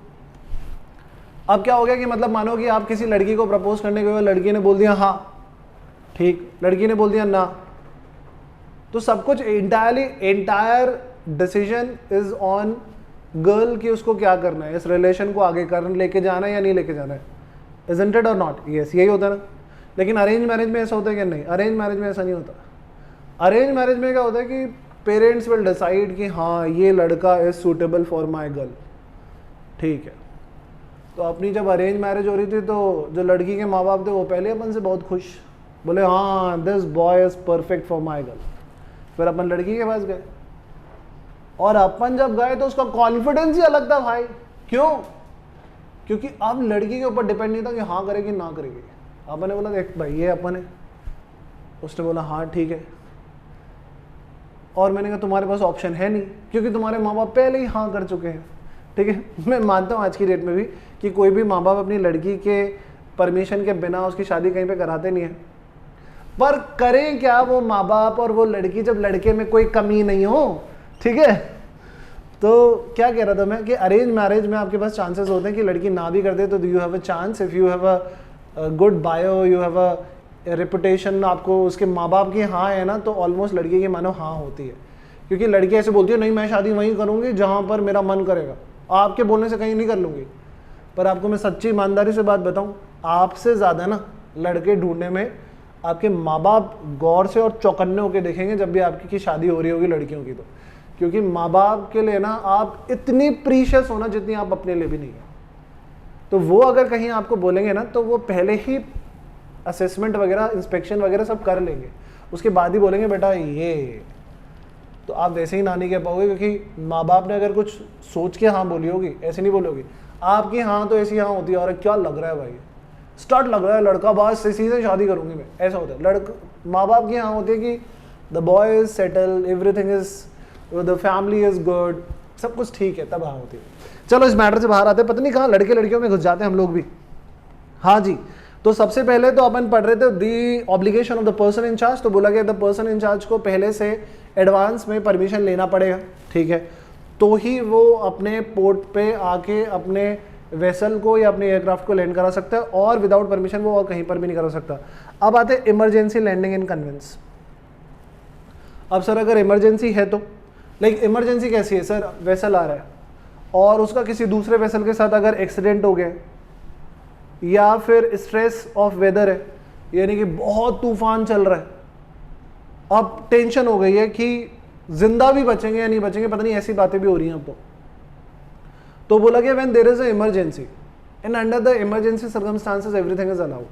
अब क्या हो गया कि मतलब मानो कि आप किसी लड़की को प्रपोज करने गए, लड़की ने बोल दिया हाँ ठीक, लड़की ने बोल दिया ना, तो सब कुछ entire decision is on girl कि उसको क्या करना है, इस रिलेशन को आगे लेके जाना है या नहीं लेके जाना है। इजंट इट और नॉट? यस, यही होता है ना। लेकिन अरेंज मैरिज में ऐसा होता है कि नहीं? अरेंज मैरिज में ऐसा नहीं होता। अरेंज मैरिज में क्या होता है कि पेरेंट्स विल डिसाइड कि हाँ ये लड़का is suitable for my girl, ठीक है। तो अपनी जब अरेंज मैरिज हो रही थी तो जो लड़की के माँ बाप थे वो पहले अपन से बहुत खुश, बोले हाँ this boy is perfect for my girl. फिर अपन लड़की के पास गए और अपन जब गए तो उसका कॉन्फिडेंस ही अलग था भाई। क्यों? क्योंकि अब लड़की के ऊपर डिपेंड नहीं था कि हाँ करेगी ना करेगी। अपन ने बोला देख भाई ये अपन है, उसने बोला हाँ ठीक है, और मैंने कहा तुम्हारे पास ऑप्शन है नहीं क्योंकि तुम्हारे माँ बाप पहले ही हाँ कर चुके हैं, ठीक है। मैं मानता हूँ आज की डेट में भी कि कोई भी माँ बाप अपनी लड़की के परमिशन के बिना उसकी शादी कहीं पे कराते नहीं है, पर करें क्या वो माँ बाप और वो लड़की जब लड़के में कोई कमी नहीं हो, ठीक है। तो क्या कह रहा था मैं कि अरेंज मैरिज में आपके पास चांसेस होते हैं कि लड़की ना भी कर दे तो you have a chance, if you have a good bio, you have a reputation, आपको उसके माँ बाप की हाँ है ना, तो ऑलमोस्ट लड़की की मानो हाँ होती है। क्योंकि लड़की ऐसे बोलती है नहीं मैं शादी वहीं करूँगी जहाँ पर मेरा मन करेगा, आपके बोलने से कहीं नहीं कर लूँगी। पर आपको मैं सच्ची ईमानदारी से बात बताऊँ, आपसे ज़्यादा ना लड़के ढूंढने में आपके माँ बाप गौर से और चौकन्ने होकर देखेंगे जब भी आपकी शादी हो रही होगी लड़कियों की। तो क्योंकि माँ बाप के लिए ना आप इतनी प्रीशियस होना जितनी आप अपने लिए भी नहीं है। तो वो अगर कहीं आपको बोलेंगे ना तो वो पहले ही असेसमेंट वगैरह, इंस्पेक्शन वगैरह सब कर लेंगे, उसके बाद ही बोलेंगे बेटा ये। तो आप वैसे ही ना नहीं कह पाओगे, क्योंकि माँ बाप ने अगर कुछ सोच के हाँ बोली होगी, ऐसे नहीं बोली होगी। आपकी हाँ तो ऐसी हाँ होती है, और क्या लग रहा है भाई, स्टार्ट लग रहा है लड़का, बस इसी से शादी करूंगी मैं, ऐसा होता है। माँ बाप की हाँ होती है कि the boy is settle, everything is, the family is good, सब कुछ ठीक है, तब हाँ होती है। चलो इस मैटर से बाहर आते हैं, पता नहीं कहाँ लड़के लड़कियों में घुस जाते हैं हम लोग भी। हाँ जी, तो सबसे पहले तो अपन पढ़ रहे थे the obligation of the person in charge. तो बोला गया द पर्सन इन चार्ज को पहले से एडवांस में परमिशन लेना पड़ेगा, ठीक है, तो ही वो अपने पोर्ट पे आके अपने वेसल को या अपने एयरक्राफ्ट को लैंड करा सकता है, और विदाउट परमिशन वो और कहीं पर भी नहीं करा सकता। अब आते हैं इमरजेंसी लैंडिंग इन कन्वेंस। अब सर अगर इमरजेंसी है तो, लाइक इमरजेंसी कैसी है सर, वेसल आ रहा है और उसका किसी दूसरे वेसल के साथ अगर एक्सीडेंट हो गया, या फिर स्ट्रेस ऑफ वेदर है, यानी कि बहुत तूफान चल रहा है, अब टेंशन हो गई है कि जिंदा भी बचेंगे या नहीं बचेंगे, पता नहीं, ऐसी बातें भी हो रही हैं अब तो बोला गया when there is a emergency and under the emergency circumstances everything is allowed.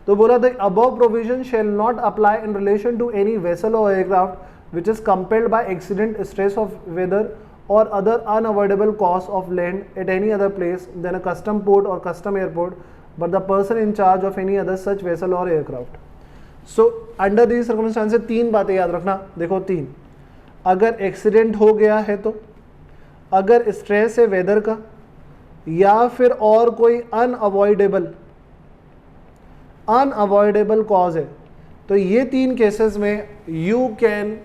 तो बोला the above provision shall not apply in relation to any vessel और aircraft which is compelled by accident, stress of weather or other unavoidable cause of land at any other place than a custom port or custom airport, but the person in charge of any other such vessel or aircraft. So under these circumstances तीन बातें याद रखना, देखो तीन, अगर accident हो गया है तो, अगर स्ट्रेस है वेदर का, या फिर और कोई अनअवॉइडेबल कॉज है, तो ये तीन केसेस में you can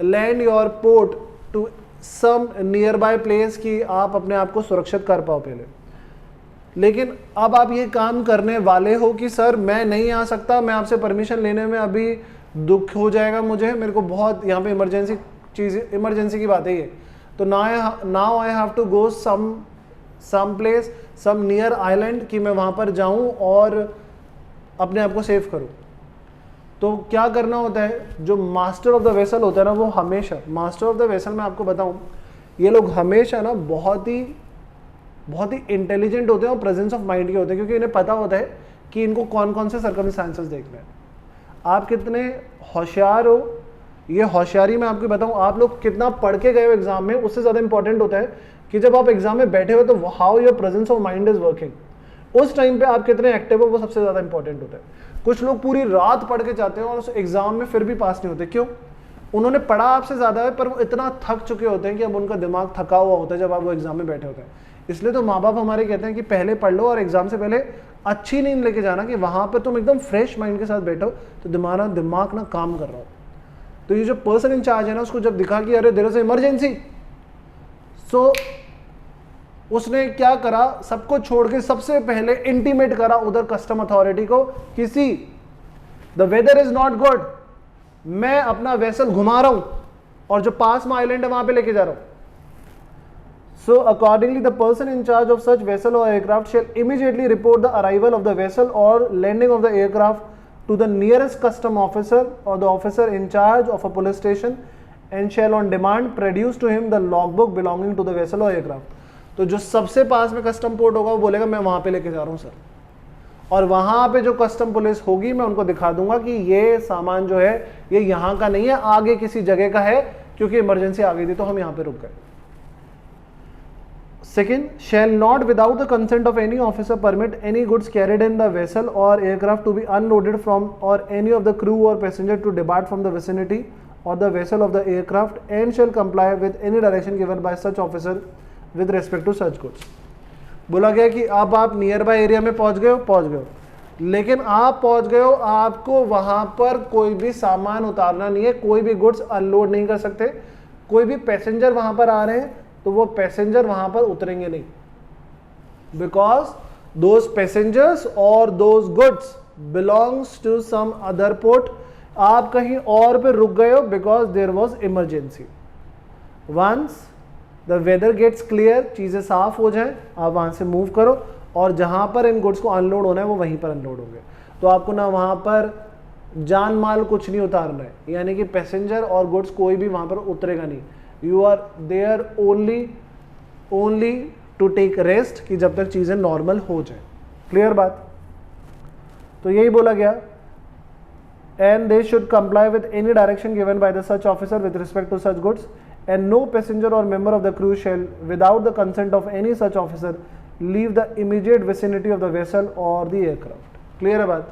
land your port to some nearby place कि आप अपने आप को सुरक्षित कर पाओ पहले। लेकिन अब आप ये काम करने वाले हो कि सर मैं नहीं आ सकता, मैं आपसे परमिशन लेने में अभी दुख हो जाएगा मुझे, मेरे को बहुत यहाँ पे इमरजेंसी की बात है ये, तो now I have to go some place, some near island, कि मैं वहाँ पर जाऊँ और अपने आप को सेव करूँ। तो क्या करना होता है, जो मास्टर ऑफ द वेसल होता है ना, वो हमेशा, मास्टर ऑफ द वेसल मैं आपको बताऊं, ये लोग हमेशा ना बहुत ही इंटेलिजेंट होते हैं और प्रेजेंस ऑफ माइंड के होते हैं, क्योंकि इन्हें पता होता है कि इनको कौन कौन से सर्कमस्टांसेस देखने हैं। आप कितने होशियार हो, ये होशियारी मैं आपको बताऊं, आप लोग कितना पढ़ के गए हो एग्जाम में, उससे ज़्यादा इंपॉर्टेंट होता है कि जब आप एग्जाम में बैठे हो तो how your presence of mind is working, उस टाइम पे आप कितने एक्टिव हो, वो सबसे ज़्यादा इंपॉर्टेंट होता है। कुछ लोग पूरी रात पढ़ के जाते हैं और उस एग्जाम में फिर भी पास नहीं होते, क्यों? उन्होंने पढ़ा आपसे ज़्यादा है, पर वो इतना थक चुके होते हैं कि अब उनका दिमाग थका हुआ होता है जब आप वो एग्जाम में बैठे होते हैं। इसलिए तो माँ बाप हमारे कहते हैं कि पहले पढ़ लो और एग्जाम से पहले अच्छी नींद लेके जाना, कि वहाँ पर तुम एकदम फ्रेश माइंड के साथ बैठो तो दिमाग ना काम कर रहा हो। तो ये जो पर्सन इन चार्ज है ना, उसको जब दिखा कि अरे देयर इज इमरजेंसी, सो उसने क्या करा, सबको छोड़ के सबसे पहले इंटीमेट करा उधर कस्टम अथॉरिटी को, किसी the weather is not good, मैं अपना वेसल घुमा रहा हूं और जो पास में आइलैंड है वहां पे लेके जा रहा हूं। So accordingly the person in charge of such vessel और aircraft shall immediately report the arrival of the vessel or landing of the aircraft to the nearest custom officer or the officer in charge of a police station and shall on demand produce to him the log book belonging to the vessel और aircraft. तो जो सबसे पास में custom port होगा वो बोलेगा मैं वहां पे लेके जा रहा हूं सर, और वहां पे जो कस्टम पुलिस होगी मैं उनको दिखा दूंगा कि ये सामान जो है ये यहाँ का नहीं है, आगे किसी जगह का है, क्योंकि इमरजेंसी आ गई थी तो हम यहाँ पे रुक गए। Second, shall not without the consent of any officer permit any goods carried in the vessel और aircraft to be unloaded from or any of the crew or passenger to depart from the vicinity or the vessel of the aircraft and shall comply with any direction given by such officer with respect to such goods. बोला गया कि अब आप near by area में पहुंच गए हो, लेकिन आप पहुंच गए हो, आपको वहां पर कोई भी सामान उतारना नहीं है, कोई भी गुड्स अनलोड नहीं कर सकते, कोई भी पैसेंजर वहां पर आ रहे हैं तो वो पैसेंजर वहां पर उतरेंगे नहीं, because those passengers or those goods belongs to some other port. आप कहीं और पे रुक गए हो because there was emergency. Once the weather gets clear, चीज़ें साफ हो जाएं, आप वहाँ से मूव करो और जहाँ पर इन गुड्स को अनलोड होना है वो वहीं पर अनलोड होंगे. तो आपको ना वहाँ पर जान माल कुछ नहीं उतारना है, यानी कि पैसेंजर और गुड्स कोई भी वहाँ पर उतरेगा नहीं. You are there only to take rest कि जब तक चीज़ें नॉर्मल हो जाए. क्लियर बात. तो यही बोला गया. And they should comply with any direction given by the such officer with respect to such goods and no passenger or member of the crew shall without the consent of any such officer leave the immediate vicinity of the vessel or the aircraft. Clear है बात.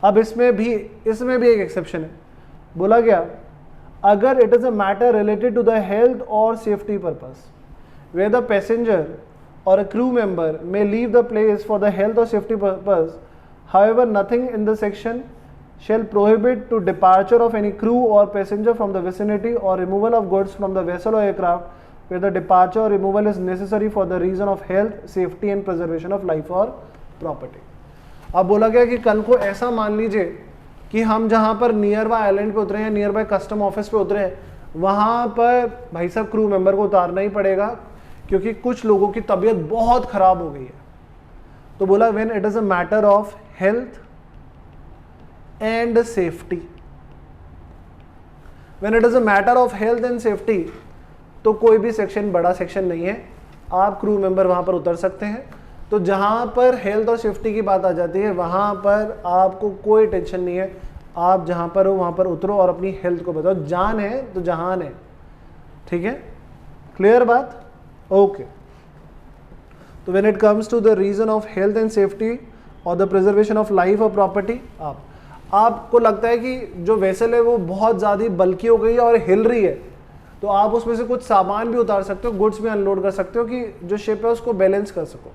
अब इसमें भी एक exception है. बोला गया अगर it is a matter related to the health or safety purpose where the passenger or a crew member may leave the place for the health or safety purpose. However, nothing in the section shall prohibit to departure of any crew or passenger from the vicinity or removal of goods from the vessel or aircraft where the departure or removal is necessary for the reason of health, safety and preservation of life or property. अब बोला गया कि कल को ऐसा मान लीजिए कि हम जहाँ पर नियर बाय आइलैंड पे उतरे हैं, नियर बाय कस्टम ऑफिस पे उतरे हैं, वहाँ पर भाई साहब क्रू मेंबर को उतारना ही पड़ेगा क्योंकि कुछ लोगों की तबीयत बहुत खराब हो गई है. तो बोला when it is a matter of health and safety. When it is a matter of health and safety तो कोई भी सेक्शन बड़ा सेक्शन नहीं है, आप क्रू मेंबर वहां पर उतर सकते हैं. तो जहां पर हेल्थ और सेफ्टी की बात आ जाती है वहां पर आपको कोई टेंशन नहीं है, आप जहां पर हो वहां पर उतरो और अपनी हेल्थ को बताओ. जान है तो जहान है. ठीक है. क्लियर बात. ओके. तो when it comes to the reason of health and safety और द प्रिजर्वेशन ऑफ लाइफ और प्रॉपर्टी, आपको लगता है कि जो वेसल है वो बहुत ज़्यादा बल्कि हो गई है और हिल रही है, तो आप उसमें से कुछ सामान भी उतार सकते हो, गुड्स भी अनलोड कर सकते हो कि जो शिप है उसको बैलेंस कर सको.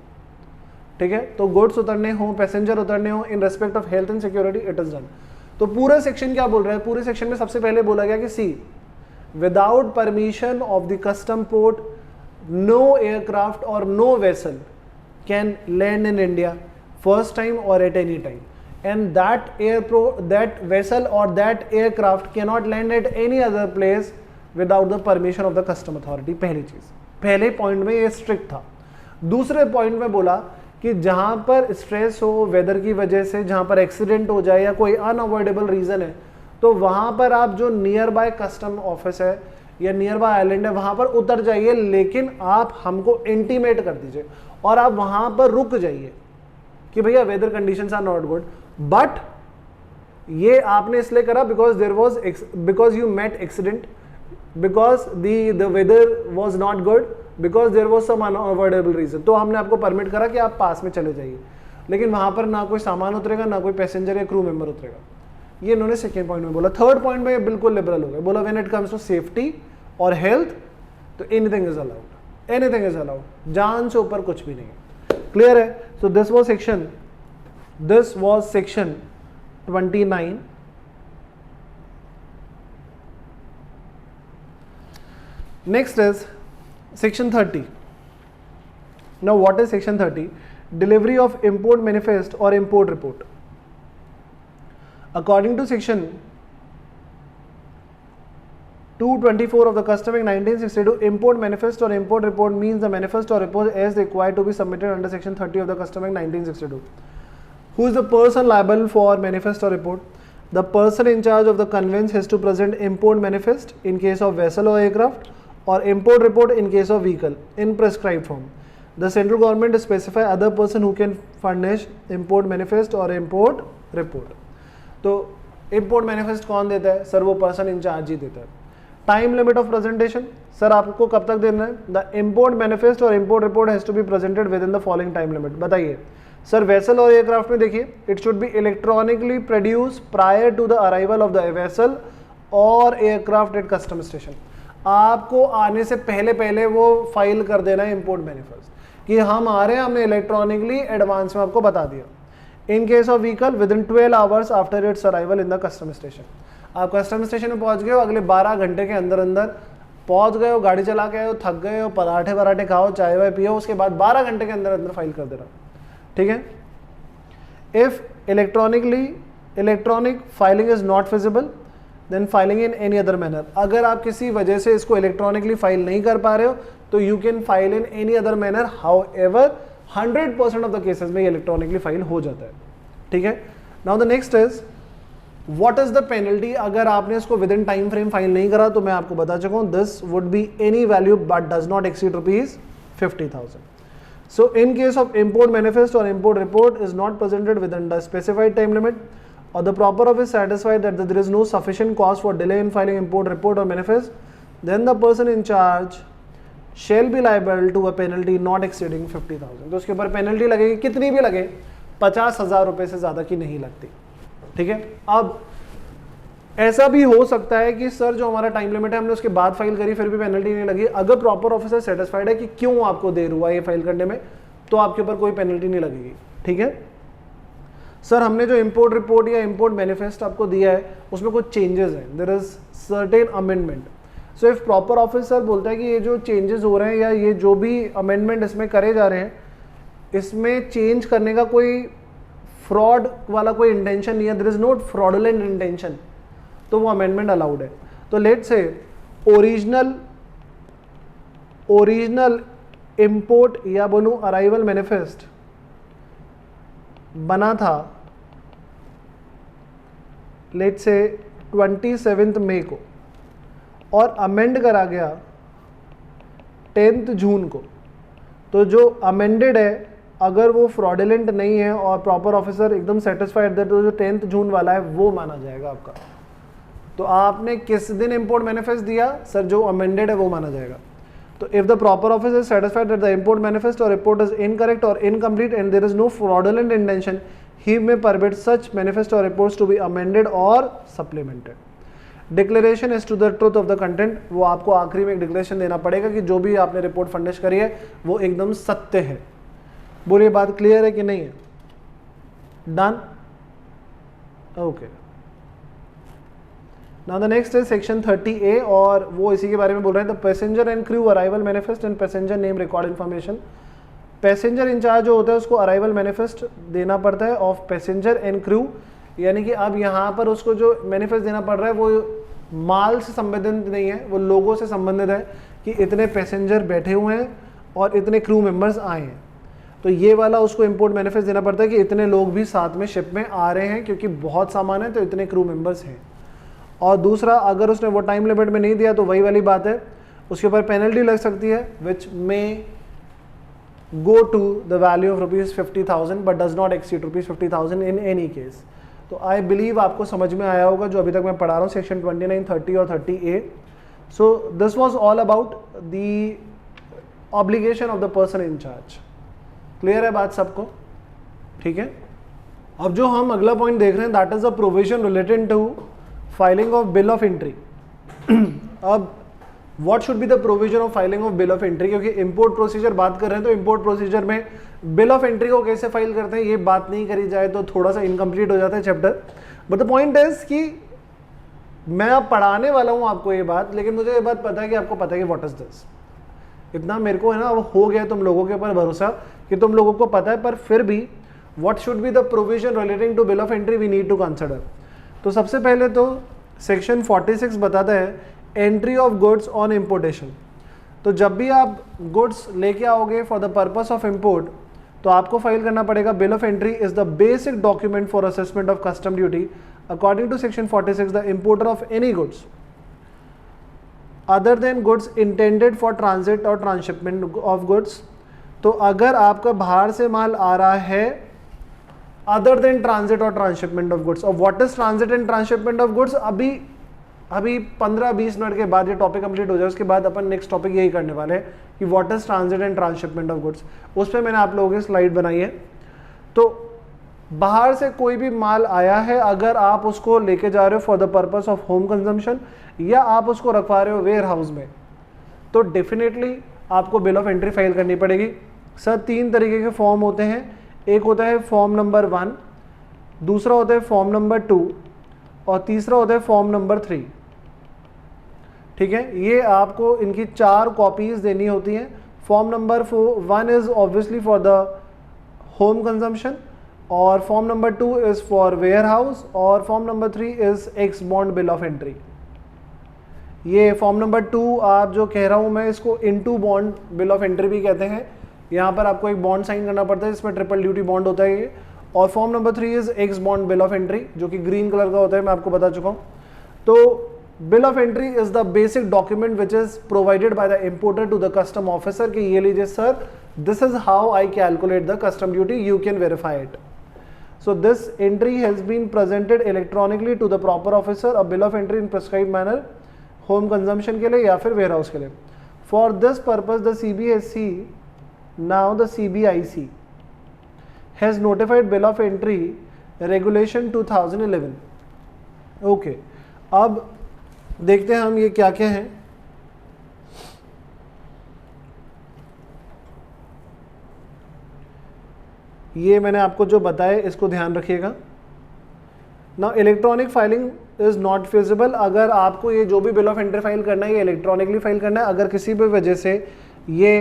ठीक है. तो गुड्स उतरने हो, पैसेंजर उतरने हो, in respect of health and security it is done. तो पूरा सेक्शन क्या बोल रहा है? पूरे सेक्शन में सबसे पहले बोला गया कि see without permission of the custom port no aircraft or no vessel can land in India first time or at any time, and that vessel or that aircraft cannot land at any other place without the permission of the custom authority. पहली चीज, पहले point में ये strict था. दूसरे point में बोला कि जहां पर स्ट्रेस हो वेदर की वजह से, जहां पर एक्सीडेंट हो जाए या कोई अनअवॉइडेबल रीजन है, तो वहां पर आप जो नियर बाय कस्टम ऑफिस है या नियर बाय आइलैंड है वहां पर उतर जाइए, लेकिन आप हमको इंटीमेट कर दीजिए और आप वहां पर रुक जाइए कि भैया weather conditions are not good. But ये आपने इसलिए करा because you met accident, because the weather was not good, because there was some unavoidable reason. तो हमने आपको परमिट करा कि आप पास में चले जाइए, लेकिन वहां पर ना कोई सामान उतरेगा, ना कोई पैसेंजर या क्रू मेंबर उतरेगा. ये इन्होंने सेकेंड पॉइंट में बोला. थर्ड पॉइंट में बिल्कुल लिबरल हो गया. बोला when it comes to safety और हेल्थ तो anything is allowed, anything is allowed. जान से ऊपर कुछ भी नहीं है. क्लियर है. So this was section 29. Next is section 30. Now what is section 30? Delivery of import manifest or import report. According to section 224 of the Custom Act 1962, import manifest or import report means the manifest or report as required to be submitted under section 30 of the Custom Act 1962. Who is the person liable for manifest or report? The person in charge of the conveyance has to present import manifest in case of vessel or aircraft, or import report in case of vehicle in prescribed form. The central government specify other person who can furnish import manifest or import report. तो import manifest कौन देता है? Sir वो person in charge ही देता है. Time limit of presentation, sir आपको कब तक देना है? द इम्पोर्ट मैनिफेस्ट और import report has to be presented within the following time limit. बताइए सर. वेसल और एयरक्राफ्ट में देखिए, it should be electronically produce prior to the arrival of the vessel और एयरक्राफ्ट एट कस्टम स्टेशन. आपको आने से पहले पहले वो फाइल कर देना है इम्पोर्ट मैनिफेस्ट कि हम आ रहे हैं, हमने इलेक्ट्रॉनिकली एडवांस में आपको बता दिया. In case of vehicle with in 12 hours after it's arrival in the custom station. आप कस्टम स्टेशन में पहुंच गए हो, अगले 12 घंटे के अंदर अंदर पहुंच गए हो, गाड़ी चला के आए हो, थक गए हो, पराठे वराठे खाओ, चाय वाय पियो, उसके बाद 12 घंटे के अंदर अंदर फाइल कर देना, ठीक है। If electronic filing is not feasible then filing in any other manner, अगर आप किसी वजह से इसको इलेक्ट्रॉनिकली फाइल नहीं कर पा रहे हो तो you can file in any other manner, how ever 100% of the cases में इलेक्ट्रॉनिकली फाइल हो जाता है, ठीक है। Now the next is what is the penalty, अगर आपने इसको with in time frame file नहीं करा तो मैं आपको बता चुका हूं, this would be any value but does not exceed ₹50,000. So in case of import manifest or import report is not presented within the specified time limit or the proper office satisfied that there is no sufficient cause for delay in filing import report or manifest, then the person in charge shall be liable to a penalty not exceeding 50,000. तो उसके ऊपर penalty लगेगी, कितनी भी लगे, 50,000 रुपए से ज़्यादा की नहीं लगती, ठीक है। अब ऐसा भी हो सकता है कि सर जो हमारा टाइम लिमिट है हमने उसके बाद फाइल करी फिर भी पेनल्टी नहीं लगी, अगर प्रॉपर ऑफिसर सेटिस्फाइड है कि क्यों आपको देर हुआ ये फाइल करने में तो आपके ऊपर कोई पेनल्टी नहीं लगेगी, ठीक है। सर हमने जो इंपोर्ट रिपोर्ट या इंपोर्ट मैनिफेस्ट आपको दिया है उसमें कुछ चेंजेस हैं, there is certain amendment, so if proper officer बोलता है कि ये जो चेंजेस हो रहे हैं या ये जो भी अमेंडमेंट इसमें करे जा रहे हैं इसमें चेंज करने का कोई फ्रॉड वाला कोई इंटेंशन नहीं है, there is not fraudulent intention, तो वो अमेंडमेंट अलाउड है। तो लेट से ओरिजिनल इंपोर्ट या बोलूं अराइवल मैनिफेस्ट बना था लेट से 27 मई को और अमेंड करा गया 10 जून को, तो जो अमेंडेड है अगर वो फ्रॉडुलेंट नहीं है और प्रॉपर ऑफिसर एकदम सेटिस्फाइड है तो जो 10 जून वाला है वो माना जाएगा आपका। तो आपने किस दिन इंपोर्ट मैनिफेस्ट दिया, सर जो अमेंडेड है वो माना जाएगा। तो if the proper officer is satisfied that the import manifest और रिपोर्ट इज इनकरेक्ट और incomplete and there is no fraudulent intention, he may permit such manifest और रिपोर्ट्स टू बी अमेंडेड और supplemented. Declaration is to the truth of the content, वो आपको आखिरी में एक declaration देना पड़ेगा कि जो भी आपने रिपोर्ट फर्निश करी है वो एकदम सत्य है। बोलिए बात क्लियर है कि नहीं है? Done, okay. Now the next is section 30A और वो इसी के बारे में बोल रहे हैं, the passenger and crew arrival manifest and passenger name record information. Passenger in charge जो होता है उसको अराइवल मैनिफेस्ट देना पड़ता है ऑफ पैसेंजर एंड क्रू, यानी कि अब यहाँ पर उसको जो मैनिफेस्ट देना पड़ रहा है वो माल से संबंधित नहीं है, वो लोगों से संबंधित है कि इतने पैसेंजर बैठे हुए हैं और इतने क्रू मेंबर्स आए हैं, तो ये वाला उसको इंपोर्ट मैनिफेस्ट देना पड़ता है कि इतने लोग भी साथ में शिप में आ रहे हैं क्योंकि बहुत सामान है तो इतने क्रू मेंबर्स हैं। और दूसरा अगर उसने वो टाइम लिमिट में नहीं दिया तो वही वाली बात है, उसके ऊपर पेनल्टी लग सकती है which may go to the value of ₹50,000 but does not exceed ₹50,000 in any case. तो आई बिलीव आपको समझ में आया होगा जो अभी तक मैं पढ़ा रहा हूँ सेक्शन 29, 30 और 30A। So this was all about the obligation of the person in charge. Clear है बात सबको? ठीक है। अब जो हम अगला पॉइंट देख रहे हैं that is a provision related to filing of bill of entry. अब what should be the provision of filing of bill of entry, क्योंकि इंपोर्ट प्रोसीजर बात कर रहे हैं तो इंपोर्ट प्रोसीजर में बिल ऑफ एंट्री को कैसे फाइल करते हैं ये बात नहीं करी जाए तो थोड़ा सा इनकम्प्लीट हो जाता है chapter. But the point is कि मैं अब पढ़ाने वाला हूँ आपको ये बात, लेकिन मुझे ये बात पता है कि आपको पता है कि व्हाट इज दिस, इतना मेरे को है ना अब हो गया तुम लोगों के ऊपर भरोसा कि तुम लोगों को पता है, पर फिर भी what should be the provision relating to bill of entry we need to consider. तो सबसे पहले तो सेक्शन 46 बताता है entry of goods on importation. तो जब भी आप गुड्स लेके आओगे for the purpose of import तो आपको फाइल करना पड़ेगा bill of entry is the basic document for assessment of custom duty according to section 46 the importer of any goods other than goods intended for transit और transshipment of goods. तो अगर आपका बाहर से माल आ रहा है अदर देन ट्रांजिट और ट्रांसशिपमेंट ऑफ गुड्स, और what is transit and transshipment of goods अभी 15-20 मिनट के बाद ये टॉपिक कंप्लीट हो जाए उसके बाद अपन नेक्स्ट टॉपिक यही करने वाले हैं कि what is transit and transshipment of goods. उस पर मैंने आप लोगों की स्लाइड बनाई है। तो बाहर से कोई भी माल आया है अगर आप उसको लेके जा रहे हो for the purpose of home consumption या आप उसको रखवा रहे हो वेयर हाउस में तो डेफिनेटली आपको बिल ऑफ एंट्री फाइल करनी पड़ेगी। सर 3 तरीके के फॉर्म होते हैं, एक होता है फॉर्म नंबर 1, दूसरा होता है फॉर्म नंबर 2 और तीसरा होता है फॉर्म नंबर 3। ठीक है, ये आपको इनकी 4 कॉपीज देनी होती हैं। Form number 1 is obviously for the home consumption, और form number 2 is for warehouse, और form number 3 is ex bond bill of entry. ये फॉर्म नंबर 2 आप जो कह रहा हूँ मैं, इसको into bond bill of entry भी कहते हैं। यहाँ पर आपको एक बॉन्ड साइन करना पड़ता है जिसमें ट्रिपल ड्यूटी बॉन्ड होता है ये। और form number 3 is ex bond bill of entry, जो कि ग्रीन कलर का होता है, मैं आपको बता चुका हूँ। तो bill of entry is the basic document which is provided by the importer to the custom officer कि ये लीजिए sir, this is how I calculate the custom duty, you can verify it. So this entry has been presented electronically to the proper officer, a bill of entry in prescribed manner, home consumption के लिए या फिर warehouse के लिए। For this purpose the CBSC, now the CBIC has notified bill of entry regulation 2011। Okay, अब देखते हैं हम ये क्या क्या हैं। ये मैंने आपको जो बताया इसको ध्यान रखिएगा। ना electronic filing is not feasible. अगर आपको ये जो भी बिल ऑफ एंट्री फाइल करना है ये इलेक्ट्रॉनिकली फाइल करना है। अगर किसी भी वजह से ये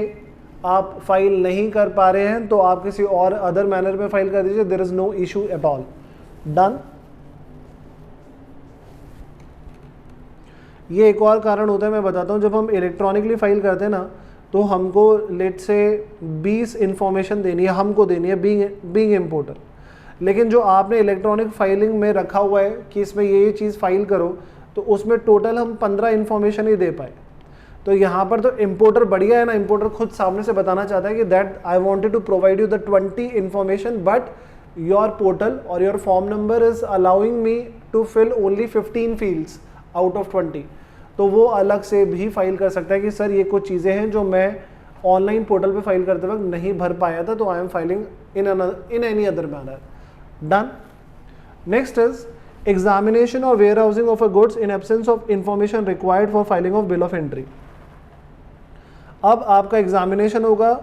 आप फाइल नहीं कर पा रहे हैं तो आप किसी और अदर मैनर में फाइल कर दीजिए, there is no issue at all. Done. ये एक और कारण होता है, मैं बताता हूँ। जब हम इलेक्ट्रॉनिकली फाइल करते हैं ना तो हमको लेट से 20 इंफॉर्मेशन देनी है, हमको देनी है बीइंग इम्पोर्टर। लेकिन जो आपने इलेक्ट्रॉनिक फाइलिंग में रखा हुआ है कि इसमें ये चीज़ फाइल करो, तो उसमें टोटल हम 15 इंफॉर्मेशन ही दे पाए। तो यहाँ पर तो इम्पोर्टर बढ़िया है ना, इम्पोर्टर खुद सामने से बताना चाहता है कि that I wanted to provide you the 20 information, but your portal or your form number is allowing me to fill only 15 fields out of 20। तो वो अलग से भी फाइल कर सकता है कि सर ये कुछ चीज़ें हैं जो मैं ऑनलाइन पोर्टल पे फाइल करते वक्त नहीं भर पाया था, तो I am filing in any other manner. Done. Next is examination और warehousing of a goods in absence of information required for filing of bill of entry. अब आपका एग्जामिनेशन होगा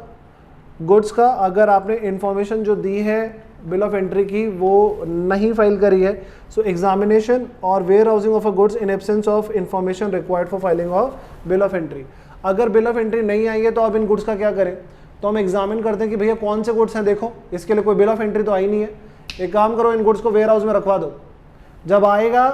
गुड्स का। अगर आपने इंफॉर्मेशन जो दी है बिल ऑफ एंट्री की वो नहीं फाइल करी है, सो एग्जामिनेशन और warehousing of a goods in absence of information required for filing of bill of entry. अगर बिल ऑफ एंट्री नहीं आई है तो अब इन गुड्स का क्या करें? तो हम एग्जामिन करते हैं कि भैया कौन से गुड्स हैं, देखो इसके लिए कोई बिल ऑफ एंट्री तो आई नहीं है। एक काम करो, इन गुड्स को वेयर हाउस में रखवा दो। जब आएगा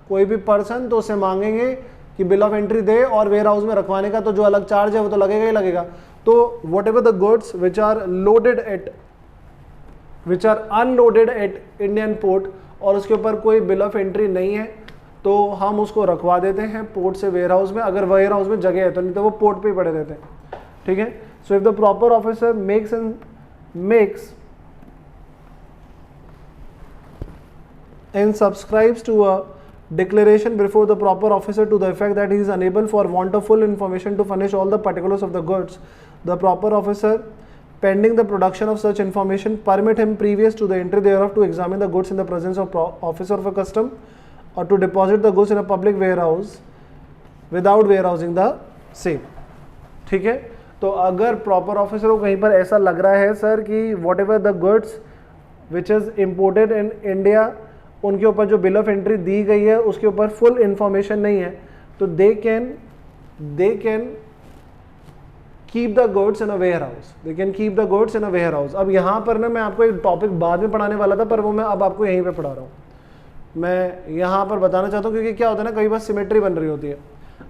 कोई भी पर्सन तो उसे मांगेंगे कि बिल ऑफ एंट्री दे, और वेयर हाउस में रखवाने का तो जो अलग चार्ज है वो तो लगेगा ही लगेगा। तो whatever the goods which are loaded at which are unloaded at Indian port और उसके ऊपर कोई बिल ऑफ एंट्री नहीं है, तो हम उसको रखवा देते हैं पोर्ट से वेयर हाउस में, अगर वेयर हाउस में जगह है तो, नहीं तो वो पोर्ट पे ही पड़े रहते हैं। ठीक है। So if the proper officer makes and subscribes to a declaration before the proper officer to the effect that he is unable for want of full information to furnish all the particulars of the goods, the proper officer pending the production of such information permit him previous to the entry thereof to examine the goods in the presence of officer of a custom or to deposit the goods in a public warehouse without warehousing the same। ठीक है। तो अगर proper officer को कहीं पर ऐसा लग रहा है सर कि whatever the goods which is imported in India, उनके ऊपर जो बिल ऑफ एंट्री दी गई है उसके ऊपर फुल इंफॉर्मेशन नहीं है, तो they can keep the goods in a warehouse, they can keep the goods in a warehouse. अब यहाँ पर ना मैं आपको एक टॉपिक बाद में पढ़ाने वाला था, पर वो मैं अब आपको यहीं पे पढ़ा रहा हूँ। मैं यहाँ पर बताना चाहता हूँ क्योंकि क्या होता है ना, कई बार सिमेट्री बन रही होती है।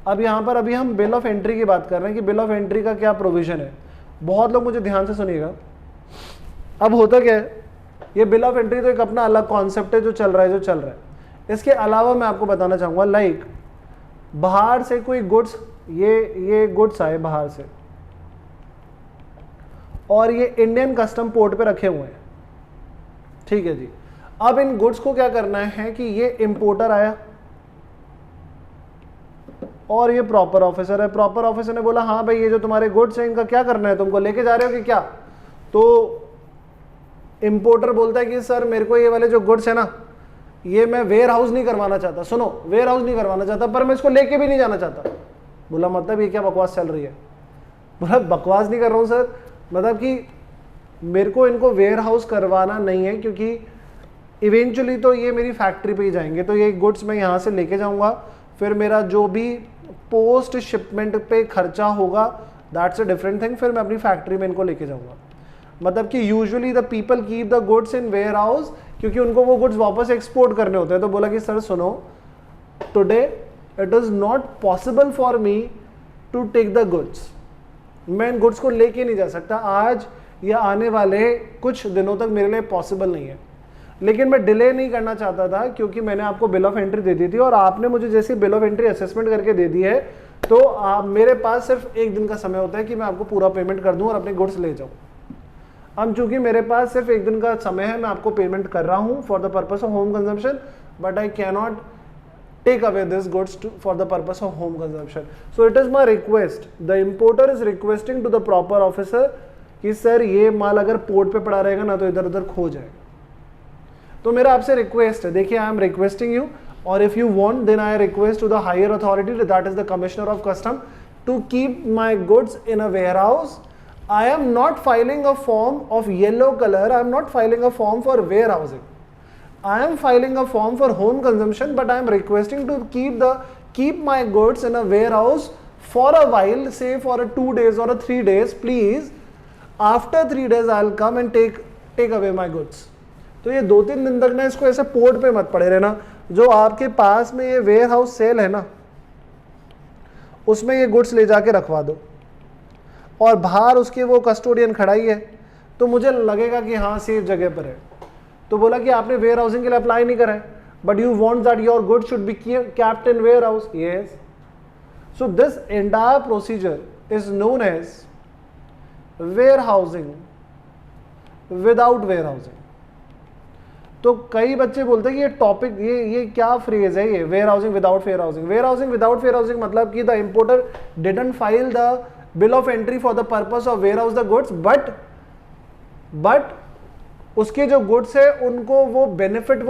अब यहाँ पर अभी हम बिल ऑफ एंट्री की बात कर रहे हैं कि बिल ऑफ एंट्री का क्या प्रोविजन है। बहुत लोग मुझे ध्यान से सुनिएगा। अब होता क्या है, ये बिल ऑफ एंट्री तो एक अपना अलग कॉन्सेप्ट है जो चल रहा है। इसके अलावा मैं आपको बताना चाहूँगा, लाइक बाहर से कोई गुड्स, ये गुड्स आए बाहर से और ये इंडियन कस्टम पोर्ट पे रखे हुए हैं। ठीक है जी। अब इन गुड्स को क्या करना है कि ये इंपोर्टर आया और ये प्रॉपर ऑफिसर है। प्रॉपर ऑफिसर ने बोला हाँ भाई ये जो तुम्हारे गुड्स हैं इनका क्या करना है, तुमको लेके जा रहे हो कि क्या? तो इंपोर्टर बोलता है कि सर मेरे को ये वाले जो गुड्स है ना, ये मैं वेयर हाउस नहीं करवाना चाहता। सुनो, वेयर हाउस नहीं करवाना चाहता, पर मैं इसको लेके भी नहीं जाना चाहता। बोला मतलब ये क्या बकवास चल रही है? बोला बकवास नहीं कर रहा हूँ सर, मतलब कि मेरे को इनको वेयर हाउस करवाना नहीं है, क्योंकि इवेंचुअली तो ये मेरी फैक्ट्री पे ही जाएंगे, तो ये गुड्स मैं यहाँ से लेके जाऊँगा, फिर मेरा जो भी पोस्ट शिपमेंट पे खर्चा होगा, दैट्स अ डिफरेंट थिंग, फिर मैं अपनी फैक्ट्री में इनको लेके जाऊंगा। मतलब कि usually the people keep the goods in warehouse, क्योंकि उनको वो गुड्स वापस एक्सपोर्ट करने होते हैं। तो बोला कि सर सुनो, today it is not possible for me to take the goods, मैं इन गुड्स को लेके नहीं जा सकता, आज या आने वाले कुछ दिनों तक मेरे लिए पॉसिबल नहीं है। लेकिन मैं डिले नहीं करना चाहता था, क्योंकि मैंने आपको बिल ऑफ एंट्री दे दी थी और आपने मुझे जैसे बिल ऑफ एंट्री असेसमेंट करके दे दी है, तो मेरे पास सिर्फ एक दिन का समय होता है कि मैं आपको पूरा पेमेंट कर दूं और अपने गुड्स ले जाऊं। अब चूंकि मेरे पास सिर्फ एक दिन का समय है, मैं आपको पेमेंट कर रहा हूं for the purpose of home consumption, but I can not take away this goods for the purpose of home consumption. So it is my request, the importer is requesting to the proper officer कि sir ये माल अगर port पे पड़ा रहेगा ना तो इधर उधर खो जाएगा। तो मेरा आपसे रिक्वेस्ट है, देखिए आई एम रिक्वेस्टिंग यू, और if you want then I request to the higher authority, that is the commissioner of custom, to keep my goods in a warehouse. I am not filing a form of yellow colour, I am not filing a form for warehousing, I am filing a form for home consumption, but I am requesting to keep my goods in a warehouse for a while, say for a 2 days or a 3 days, please. After 3 days I'll come and take away my goods. तो ये 2-3 दिन तक ना इसको ऐसे port पे मत पड़े रहना। जो आपके पास में ये वेयर हाउस सेल है ना, उसमें ये गुड्स ले जाके रखवा दो, और बाहर उसके वो कस्टोडियन खड़ा ही है, तो मुझे लगेगा कि हाँ सेफ जगह पर है। तो बोला कि आपने वेयर हाउसिंग के लिए अप्लाई नहीं करा है, but you want that your good should be kept in warehouse, yes. So this entire procedure is known as warehousing without warehousing. तो कई बच्चे बोलते हैं कि ये टॉपिक, ये क्या फ्रेज है, ये warehousing without warehousing. Warehousing without warehousing मतलब कि the importer didn't file the bill of entry for the purpose of warehouse the goods, but उसके जो गुड्स है उनको वो बेनिफिट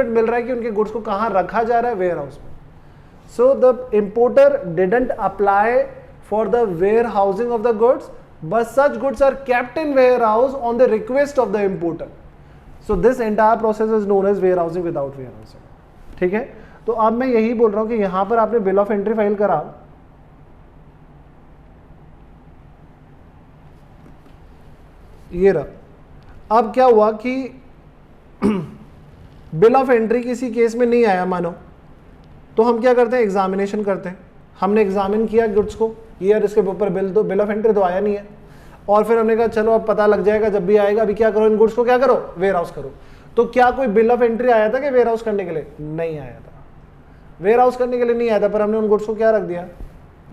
मिल रहा है कि उनके गुड्स को कहाँ रखा जा रहा है, वेयर हाउस में। So the importer didn't apply for the warehousing of the goods, but such goods are kept in warehouse on the request of the importer. So this entire process is known as warehousing without warehousing. ठीक है, तो अब मैं यही बोल रहा हूं कि यहां पर आपने बिल ऑफ एंट्री फाइल करा, ये रहा। अब क्या हुआ कि बिल ऑफ एंट्री किसी केस में नहीं आया मानो, तो हम क्या करते हैं, एग्जामिनेशन करते हैं। हमने एग्जामिन किया गुड्स को, ये यार इसके ऊपर बिल ऑफ एंट्री तो आया नहीं है, और फिर हमने कहा चलो अब पता लग जाएगा जब भी आएगा, अभी क्या करो, इन गुड्स को क्या करो, वेयर हाउस करो। तो क्या कोई बिल ऑफ एंट्री आया था कि वेयर हाउस करने के लिए? नहीं आया था, वेयर हाउस करने के लिए नहीं आया था, पर हमने उन गुड्स को क्या रख दिया,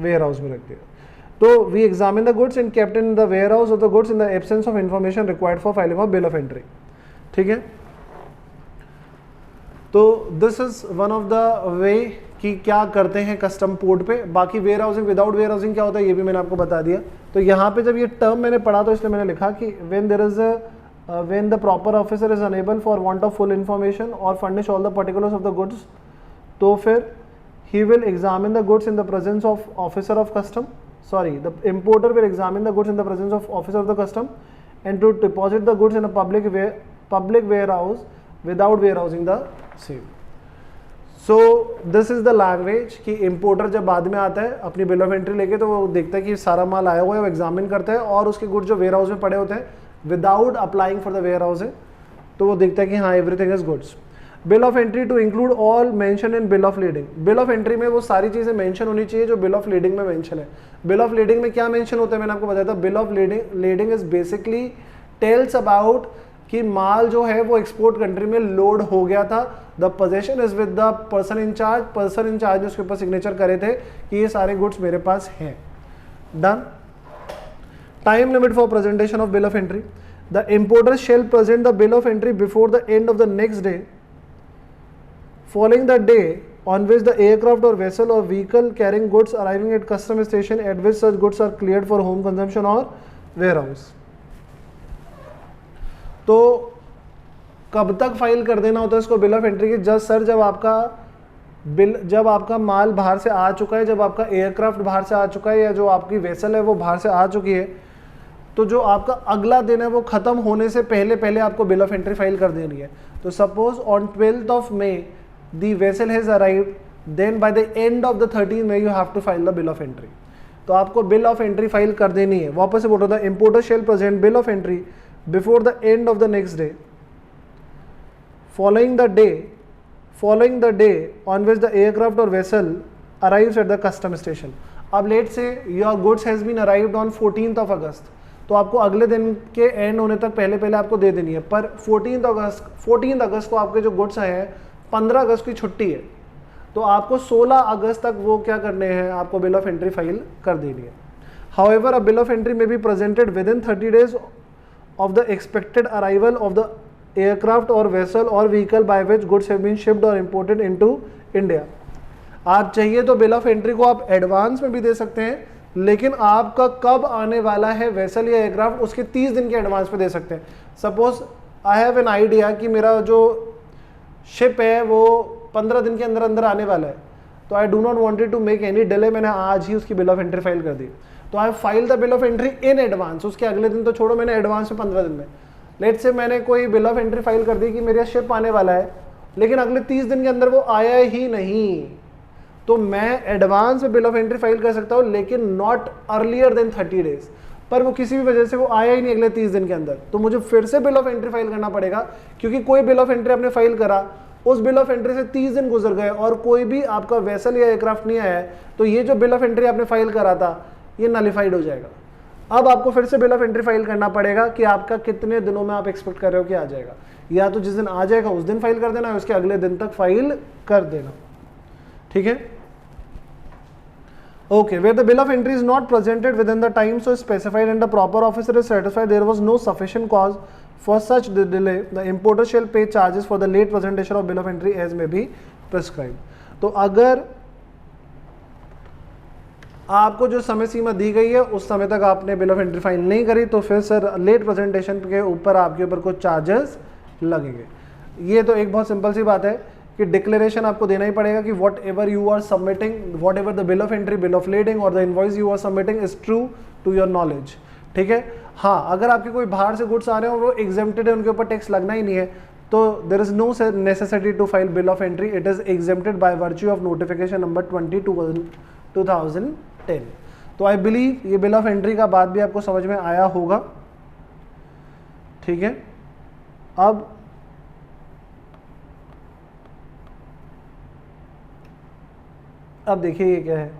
वेयर हाउस में रख दिया। तो we examine the goods and kept in the warehouse of the goods in the absence of information required for filing of bill of entry. ठीक है, तो this is one of the way कि क्या करते हैं custom port पे। बाकी warehousing without warehousing क्या होता है ये भी मैंने आपको बता दिया। तो यहाँ पे जब ये टर्म मैंने पढ़ा तो इसलिए मैंने लिखा कि when the proper officer is unable for want of full information or furnish all the particulars of the goods, तो फिर he will examine the goods in the presence of officer of custom, the importer will examine the goods in the presence of officer of the custom and to deposit the goods in a public warehouse without warehousing the same. So this is the language कि importer जब बाद में आता है अपनी bill of entry लेके, तो वो देखता है कि सारा माल आया हुआ है, वो एग्जामिन करता है, और उसके गुड्स जो वेयर हाउस में पड़े होते हैं without applying for the warehousing, तो वो देखता है कि हाँ everything is goods. Bill of entry to include all mention in bill of lading. Bill of entry में वो सारी चीजें मेंशन होनी चाहिए जो बिल ऑफ लीडिंग में मेंशन है। बिल ऑफ लीडिंग में क्या मेंशन होता है मैंने आपको बताया था। Bill of lading is basically tells about कि माल जो है वो एक्सपोर्ट कंट्री में लोड हो गया था, the possession is with the person in charge ने उसके ऊपर सिग्नेचर करे थे कि ये सारे गुड्स मेरे पास हैं। Done. Time limit for presentation of bill of entry. The importer shall present the bill of entry before the end of the next day following the day on which the aircraft or vessel or vehicle carrying goods arriving at custom station at which such goods are cleared for home consumption or warehouse. तो कब तक file कर देना होता है इसको bill of entry की? जब आपका माल बाहर से आ चुका है, जब आपका एयरक्राफ्ट बाहर से आ चुका है, या जो आपकी वेसल है वो बाहर से आ चुकी है, तो जो आपका अगला दिन है वो खत्म होने से पहले आपको बिल ऑफ एंट्री फाइल कर देनी है। तो suppose on 12th of May the vessel has arrived then by the end of the 13 में you have to file the bill of entry. तो आपको बिल ऑफ एंट्री फाइल कर देनी है। वापस से बोल रहा था, importer shall present bill of entry before the end of the next day following the day on which the aircraft or vessel arrives at the custom station। अब late से your goods has been arrived on 14th of August, तो आपको अगले दिन के and होने तक पहले आपको दे देनी है। पर 14 अगस्त को आपके जो गुड्स आए हैं, 15 अगस्त की छुट्टी है, तो आपको 16 अगस्त तक वो क्या करने हैं, आपको बिल ऑफ एंट्री फाइल कर देनी है। However a bill of entry may be presented within 30 days of the expected arrival of the aircraft or vessel or vehicle by which goods have been shipped or imported into India. आप चाहिए तो bill of entry को आप advance में भी दे सकते हैं, लेकिन आपका कब आने वाला है वेसल या एयरक्राफ्ट उसके 30 दिन के एडवांस पे दे सकते हैं। Suppose I have an idea कि मेरा जो शिप है वो 15 दिन के अंदर अंदर आने वाला है, तो I do not wanted to make any delay, मैंने आज ही उसकी बिल ऑफ एंट्री फाइल कर दी। तो I file the bill of entry in advance, उसके अगले दिन तो छोड़ो, मैंने एडवांस में 15 दिन में लेट से मैंने कोई बिल ऑफ एंट्री फाइल कर दी कि मेरा शिप आने वाला है, लेकिन अगले 30 दिन के अंदर वो आया ही नहीं, तो मैं एडवांस में बिल ऑफ एंट्री फाइल कर सकता हूँ, लेकिन नॉट अर्लियर देन 30 days। पर वो किसी भी वजह से वो आया ही नहीं अगले 30 दिन के अंदर, तो मुझे फिर से बिल ऑफ एंट्री फाइल करना पड़ेगा, क्योंकि कोई बिल ऑफ एंट्री आपने फाइल करा, उस बिल ऑफ एंट्री से 30 दिन गुजर गए और कोई भी आपका वेसल या एयरक्राफ्ट नहीं आया है, तो ये जो बिल ऑफ एंट्री आपने फाइल करा था ये नलिफाइड हो जाएगा। अब आपको फिर से बिल ऑफ एंट्री फाइल करना पड़ेगा कि आपका कितने दिनों में आप एक्सपेक्ट कर रहे हो कि आ जाएगा, या तो जिस दिन आ जाएगा उस दिन फाइल कर देना है, उसके अगले दिन तक फाइल कर देना। ठीक है, okay. Where the bill of entry is not presented within the time so specified and the proper officer is certified there was no sufficient cause for such delay, the importer shall pay charges for the late presentation of bill of entry as may be prescribe. तो अगर आपको जो समय सीमा दी गई है उस समय तक आपने बिल ऑफ एंट्री फाइल नहीं करी, तो फिर सर लेट प्रेजेंटेशन के ऊपर आपके ऊपर कुछ चार्जेस लगेंगे। ये तो एक बहुत सिंपल सी बात है कि डिक्लेरेशन आपको देना ही पड़ेगा कि whatever you are submitting, whatever the bill of entry, bill of lading or the invoice you are submitting is true to your knowledge. ठीक है, हाँ, अगर आपके कोई बाहर से गुड्स आ रहे हैं और वो एग्जेम्प्टेड है, उनके ऊपर टैक्स लगना ही नहीं है, तो there is no necessity to file bill of entry, it is exempted by virtue of notification number 20/2010। तो आई बिलीव ये बिल ऑफ एंट्री का बात भी आपको समझ में आया होगा। ठीक है, अब देखिए ये क्या है,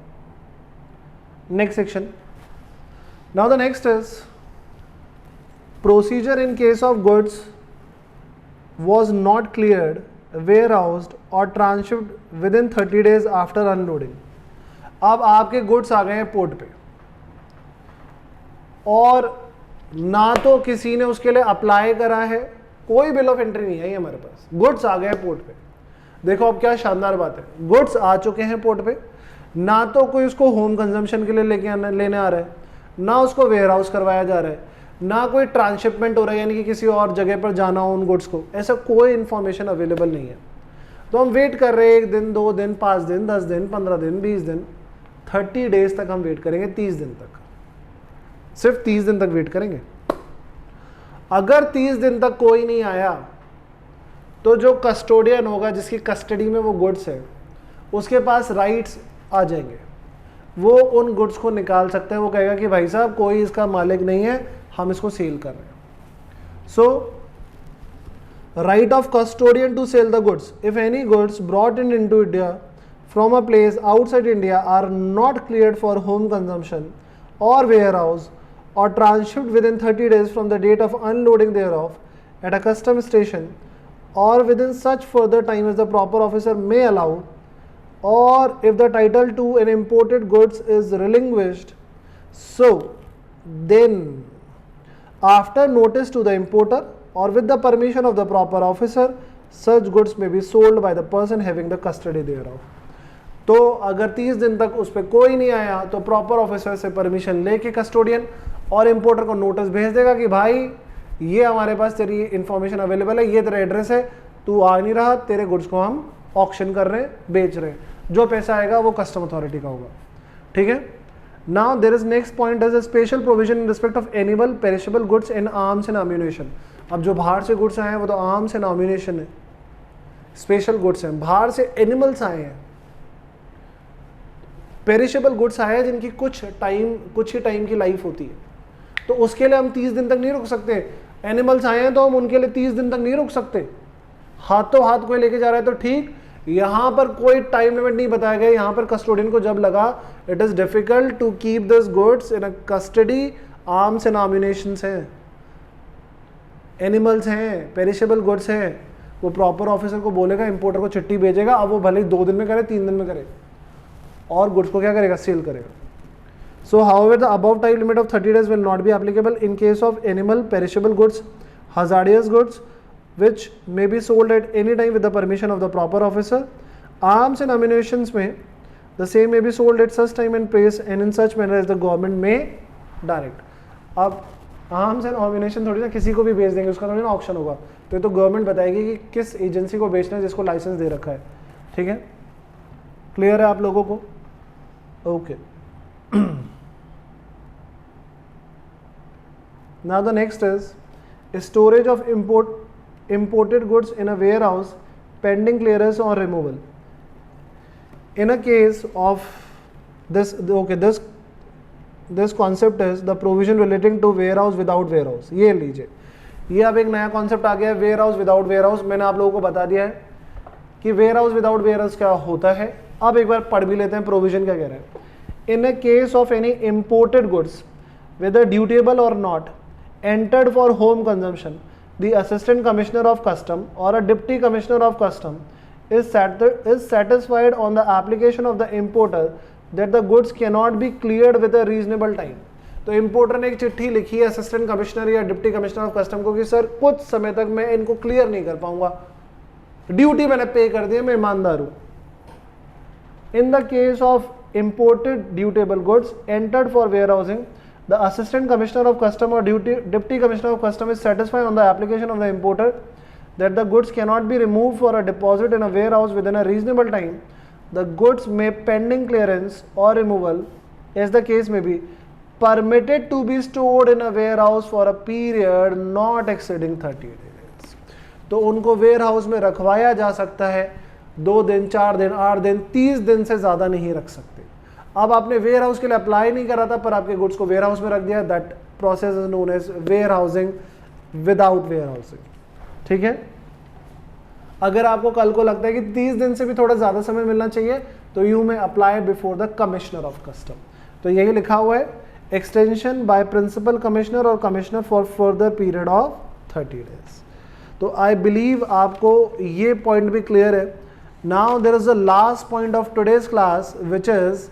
next section. Now the next is procedure in case of goods was not cleared, warehoused or transshipped within 30 days after unloading। अब आपके गुड्स आ गए हैं पोर्ट पे और ना तो किसी ने उसके लिए अप्लाई करा है, कोई बिल ऑफ एंट्री नहीं है हमारे पास, गुड्स आ गए हैं पोर्ट पे। देखो अब क्या शानदार बात है, गुड्स आ चुके हैं पोर्ट पे, ना तो कोई उसको होम कंजम्पशन के लिए लेने आ रहा है, ना उसको वेयर हाउस करवाया जा रहा है, ना कोई ट्रांसशिपमेंट हो रहा है, यानी कि किसी और जगह पर जाना हो उन गुड्स को, ऐसा कोई इन्फॉर्मेशन अवेलेबल नहीं है। तो हम वेट कर रहे हैं 1 दिन, 2 दिन, 5 दिन, 10 दिन, 15 दिन, 20 दिन, 30 डेज तक हम वेट करेंगे, 30 दिन तक, सिर्फ 30 दिन तक वेट करेंगे। अगर 30 दिन तक कोई नहीं आया तो जो कस्टोडियन होगा, जिसकी कस्टडी में वो गुड्स है, उसके पास राइट्स आ जाएंगे, वो उन गुड्स को निकाल सकता है। वो कहेगा कि भाई साहब कोई इसका मालिक नहीं है, हम इसको सेल कर रहे हैं। So right of custodian to sell the goods, if any goods brought in into India from a place outside India are not cleared for home consumption or warehouse or transshipped within 30 days from the date of unloading thereof at a custom station or within such further time as the proper officer may allow, or if the title to an imported goods is relinquished, so then after notice to the importer or with the permission of the proper officer such goods may be sold by the person having the custody thereof। तो अगर 30 दिन तक उस पर कोई नहीं आया तो प्रॉपर ऑफिसर से परमिशन लेके कस्टोडियन और इंपोर्टर को नोटिस भेज देगा कि भाई ये हमारे पास तेरी इंफॉर्मेशन अवेलेबल है, ये तेरा एड्रेस है, तू आ नहीं रहा, तेरे गुड्स को हम ऑक्शन कर रहे हैं, बेच रहे हैं, जो पैसा आएगा वो कस्टम अथॉरिटी का होगा। ठीक है, now there is next point is a special provision in respect of animal perishable goods and arms and ammunition. अब जो बाहर से गुड्स आए हैं वो तो आर्म्स एंड अम्यूनेशन है, स्पेशल गुड्स हैं, बाहर से एनिमल्स आए हैं, पेरिशेबल गुड्स आए जिनकी कुछ ही टाइम की लाइफ होती है, तो उसके लिए हम 30 दिन तक नहीं रुक सकते। एनिमल्स आए हैं तो हम उनके लिए 30 दिन तक नहीं रुक सकते। हाथों हाथ कोई लेके जा रहा है तो ठीक, यहां पर कोई टाइम लिमिट नहीं बताया गया। यहां पर कस्टोडियन को जब लगा it is difficult to keep this goods in a custody, arms and ammunitions हैं, एनिमल्स हैं, पेरिशेबल गुड्स हैं, वो प्रॉपर ऑफिसर को बोलेगा, इंपोर्टर को चिट्ठी भेजेगा, अब वो भले ही 2 दिन में करे 3 दिन में करे, और गुड्स को क्या करेगा, सेल करेगा। So however the above time limit of 30 days will not be applicable in case of animal, perishable goods, hazardous goods which may be sold at any time with the permission of the proper officer. Arms and ammunitions में the same may be sold at such time and place and in such manner as the government may direct. अब arms and organisation थोड़ी ना किसी को भी बेच देंगे, उसका थोड़ी ना ऑप्शन होगा, तो ये तो गवर्नमेंट बताएगी कि किस एजेंसी को बेचना है जिसको लाइसेंस दे रखा है। ठीक है, क्लियर है आप लोगों को? Okay Now the next is storage of imported goods in a warehouse pending clearance or removal. In a case of this, okay, this concept is the provision relating to warehouse without warehouse. ये लीजिए, ये अब एक नया concept आ गया है, warehouse without warehouse. मैंने आप लोगों को बता दिया है कि warehouse without warehouse क्या होता है। अब एक बार पढ़ भी लेते हैं प्रोविजन क्या कह रहे हैं। In a case of any imported goods whether dutiable or not entered for home consumption, the assistant commissioner of custom or a deputy commissioner of custom is satisfied on the application of the importer that the goods cannot be cleared with a reasonable time. तो importer ने एक चिट्ठी लिखी है assistant commissioner या deputy commissioner of custom को कि sir कुछ समय तक मैं इनको क्लियर नहीं कर पाऊंगा, ड्यूटी मैंने पे कर दी है, मैं ईमानदार हूं। In the case of imported dutiable goods entered for warehousing, the assistant commissioner of custom or deputy commissioner of custom is satisfied on the application of the importer that the goods cannot be removed for a deposit in a warehouse within a reasonable time. The goods may, pending clearance or removal as the case may be, permitted to be stored in a warehouse for a period not exceeding 30 days. तो उनको ware house में रखवाया जा सकता है 2 दिन, 4 दिन, 8 दिन, 30 दिन से ज़्यादा नहीं रख सकते। अब आपने वेयर हाउस के लिए अप्लाई नहीं करा था पर आपके गुड्स को वेयर हाउस में रख दिया, that process is known as warehousing without warehousing. ठीक है, अगर आपको कल को लगता है कि 30 दिन से भी थोड़ा ज़्यादा समय मिलना चाहिए तो you may apply before the commissioner of custom. तो यही लिखा हुआ है, एक्सटेंशन बाय प्रिंसिपल कमिश्नर और commissioner for further period of 30 days. तो आई बिलीव आपको ये पॉइंट भी क्लियर है। Now there is the last point of today's class which is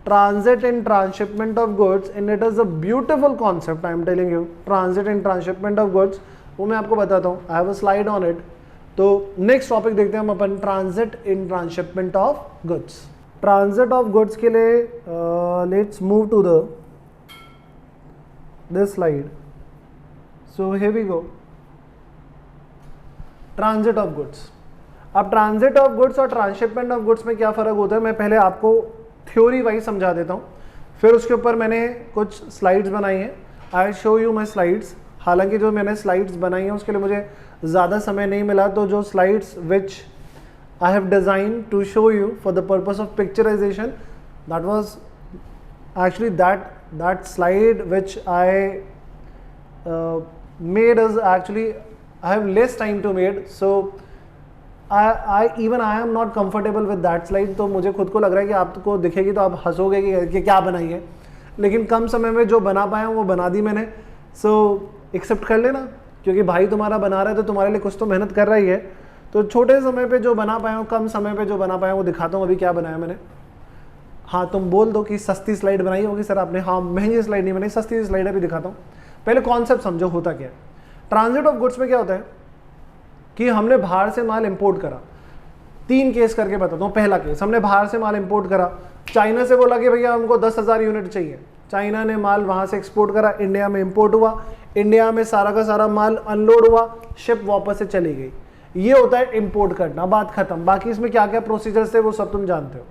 transit and transshipment of goods, and it is a beautiful concept I am telling you, transit and transshipment of goods। वो मैं आपको बताता हूँ, I have a slide on it। तो next topic देखते हैं हम अपन, transit in transshipment of goods. Transit of goods के लिए let's move to the this slide. So here we go, transit of goods. अब ट्रांजिट ऑफ गुड्स और transshipment of goods में क्या फ़र्क होता है, मैं पहले आपको थ्योरी वाइज समझा देता हूँ, फिर उसके ऊपर मैंने कुछ स्लाइड्स बनाई हैं। I show you my slides. हालांकि जो मैंने स्लाइड्स बनाई हैं उसके लिए मुझे ज़्यादा समय नहीं मिला, तो जो slides which I have design to show you for the purpose of picturization, that was actually that slide which I made is actually I have less time to made, so I am not comfortable with that slide। तो मुझे खुद को लग रहा है कि आपको दिखेगी तो आप हंसोगे कि क्या बनाई है, लेकिन कम समय में जो बना पाया हूँ वो बना दी मैंने। सो एक्सेप्ट कर लेना, क्योंकि भाई तुम्हारा बना रहा है तो तुम्हारे लिए कुछ तो मेहनत कर रही है। तो छोटे समय पे जो बना पाया हूँ, कम समय पे जो बना पाया हूँ वो दिखाता हूँ अभी क्या बनाया मैंने। हाँ, तुम बोल दो कि सस्ती स्लाइड बनाई होगी सर आपने। हाँ, महंगी स्लाइड नहीं बनाई, सस्ती स्लाइड अभी दिखाता हूँ। पहले कॉन्सेप्ट समझो होता क्या है। ट्रांजिट ऑफ गुड्स में क्या होता है कि हमने बाहर से माल इंपोर्ट करा। 3 केस करके बताता हूँ। पहला केस, हमने बाहर से माल इंपोर्ट करा, चाइना से बोला कि भैया हमको 10,000 यूनिट चाहिए। चाइना ने माल वहाँ से एक्सपोर्ट करा, इंडिया में इंपोर्ट हुआ, इंडिया में सारा का सारा माल अनलोड हुआ, शिप वापस से चली गई। ये होता है इंपोर्ट करना, बात खत्म। बाकी इसमें क्या क्या प्रोसीजर्स थे वो सब तुम जानते हो।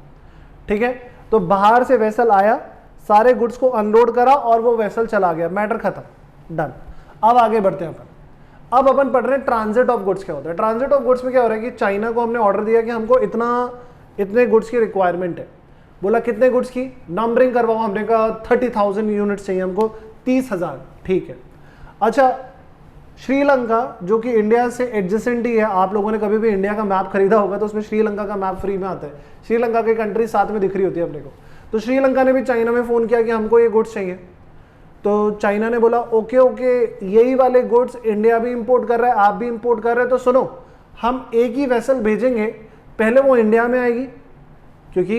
ठीक है, तो बाहर से वेसल आया, सारे गुड्स को अनलोड करा और वो वेसल चला गया, मैटर खत्म, डन। अब आगे बढ़ते हैं अपन। अब अपन पढ़ रहे हैं ट्रांजिट ऑफ गुड्स क्या होता है। ट्रांजिट ऑफ गुड्स में क्या हो रहा है कि चाइना को हमने ऑर्डर दिया कि हमको इतने गुड्स की रिक्वायरमेंट है, बोला कितने गुड्स की नंबरिंग करवाओ, हमने कहा 30,000 यूनिट्स चाहिए हमको, 30,000, ठीक है। अच्छा, श्रीलंका जो कि इंडिया से एडजेसेंट ही है, आप लोगों ने कभी भी इंडिया का मैप खरीदा होगा तो उसमें श्रीलंका का मैप फ्री में आता है, श्रीलंका की कंट्री साथ में दिख रही होती है अपने को। तो श्रीलंका ने भी चाइना में फ़ोन किया कि हमको ये गुड्स चाहिए, तो चाइना ने बोला ओके ओके, यही वाले गुड्स इंडिया भी इंपोर्ट कर रहा है, आप भी इंपोर्ट कर रहे हैं, तो सुनो हम एक ही वेसल भेजेंगे, पहले वो इंडिया में आएगी क्योंकि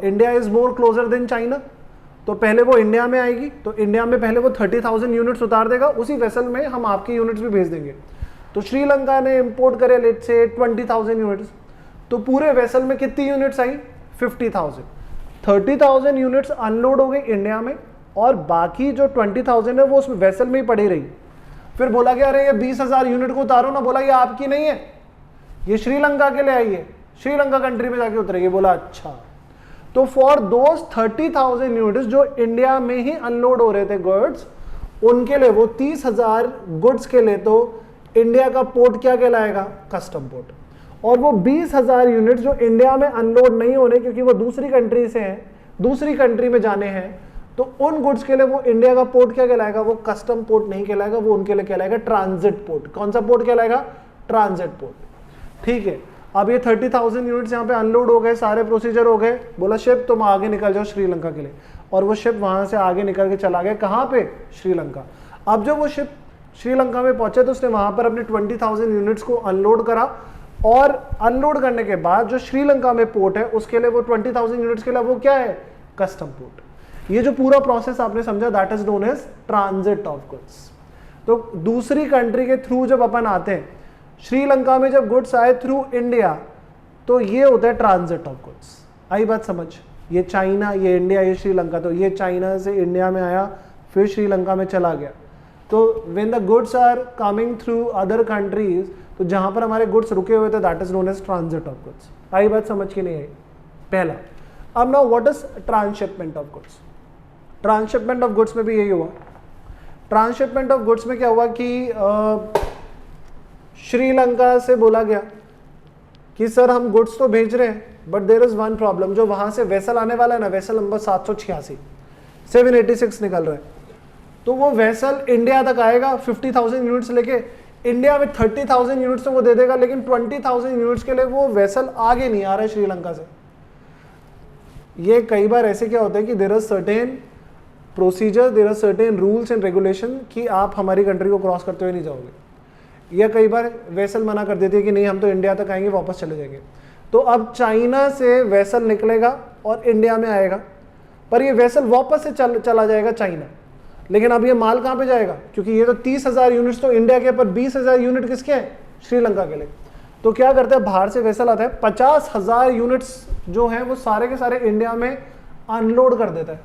India is more closer then China, तो पहले वो इंडिया में आएगी, तो इंडिया में पहले वो 30,000 यूनिट्स उतार देगा, उसी वेसल में हम आपकी यूनिट्स भी भेज देंगे। तो श्रीलंका ने इंपोर्ट करे लेट से 20,000 यूनिट्स, तो पूरे वेसल में कितनी यूनिट्स आई 50,000, 30,000 यूनिट्स अनलोड हो गई इंडिया में और बाकी जो 20,000 है वो उस वेसल में ही पड़ी रही। फिर बोला कि अरे ये 20,000 यूनिट को उतारो ना, बोला ये आपकी नहीं है, ये श्रीलंका के लिए आई है, श्रीलंका कंट्री में जाके उतरेगी। बोला अच्छा, तो फॉर दोज 30,000 यूनिट्स जो इंडिया में ही अनलोड हो रहे थे गुड्स, उनके लिए वो 30,000 गुड्स के लिए तो इंडिया का पोर्ट क्या कहलाएगा, कस्टम पोर्ट। और वो 20,000 यूनिट्स जो इंडिया में अनलोड नहीं होने क्योंकि वो दूसरी कंट्री से हैं, दूसरी कंट्री में जाने हैं, तो उन गुड्स के लिए वो इंडिया का पोर्ट क्या कहलाएगा, वो कस्टम पोर्ट नहीं कहलाएगा, वो उनके लिए कहलाएगा ट्रांजिट पोर्ट। कौन सा पोर्ट कहलाएगा, ट्रांजिट पोर्ट। ठीक है, अब ये 30,000 यूनिट्स यहाँ पे अनलोड हो गए, सारे प्रोसीजर हो गए, बोला शिप तुम आगे निकल जाओ श्रीलंका के लिए, और वो शिप वहां से आगे निकल के चला गया, कहाँ पे, श्रीलंका। अब जब वो शिप श्रीलंका में पहुंचे तो उसने वहां पर अपने 20,000 यूनिट्स को अनलोड करा, और अनलोड करने के बाद जो श्रीलंका में पोर्ट है उसके लिए वो 20,000 यूनिट्स के लिए वो क्या है, कस्टम पोर्ट। ये जो पूरा प्रोसेस आपने समझा that is known as transit of goods. तो दूसरी कंट्री के थ्रू जब अपन आते हैं, श्रीलंका में जब गुड्स आए थ्रू इंडिया, तो ये होता है ट्रांजिट ऑफ गुड्स। आई बात समझ, ये चाइना, ये इंडिया, ये श्रीलंका, तो ये चाइना से इंडिया में आया फिर श्रीलंका में चला गया। तो when the goods are coming through other countries, तो जहां पर हमारे गुड्स रुके हुए थे that is known as transit of goods. आई बात समझ की नहीं आई, पहला। अब now what is transshipment of goods. Transshipment of goods में भी यही हुआ। ट्रांसशिपमेंट ऑफ गुड्स में क्या हुआ कि श्रीलंका से बोला गया कि सर हम गुड्स तो भेज रहे हैं but there is one problem, जो वहां से वेसल आने वाला है ना, वेसल नंबर 786 786 निकल रहा है, तो वो वेसल इंडिया तक आएगा 50,000 यूनिट्स लेके, इंडिया में 30,000 यूनिट्स तो वो दे देगा, लेकिन 20,000 यूनिट्स के लिए वो वेसल आगे नहीं आ रहा है श्रीलंका से। ये कई बार ऐसे क्या होता है कि there are certain procedure, there are certain rules and regulation कि आप हमारी कंट्री को क्रॉस करते हुए नहीं जाओगे, या कई बार वेसल मना कर देती है कि नहीं हम तो इंडिया तक आएंगे, वापस चले जाएंगे। तो अब चाइना से वेसल निकलेगा और इंडिया में आएगा, पर ये वेसल वापस से चला जाएगा चाइना, लेकिन अब ये माल कहाँ पे जाएगा, क्योंकि ये तो 30,000 यूनिट्स तो इंडिया के, पर 20,000 यूनिट किसके हैं, श्रीलंका के लिए। तो क्या करते हैं, बाहर से वेसल आता है, 50,000 यूनिट्स जो है वो सारे के सारे इंडिया में अनलोड कर देता है।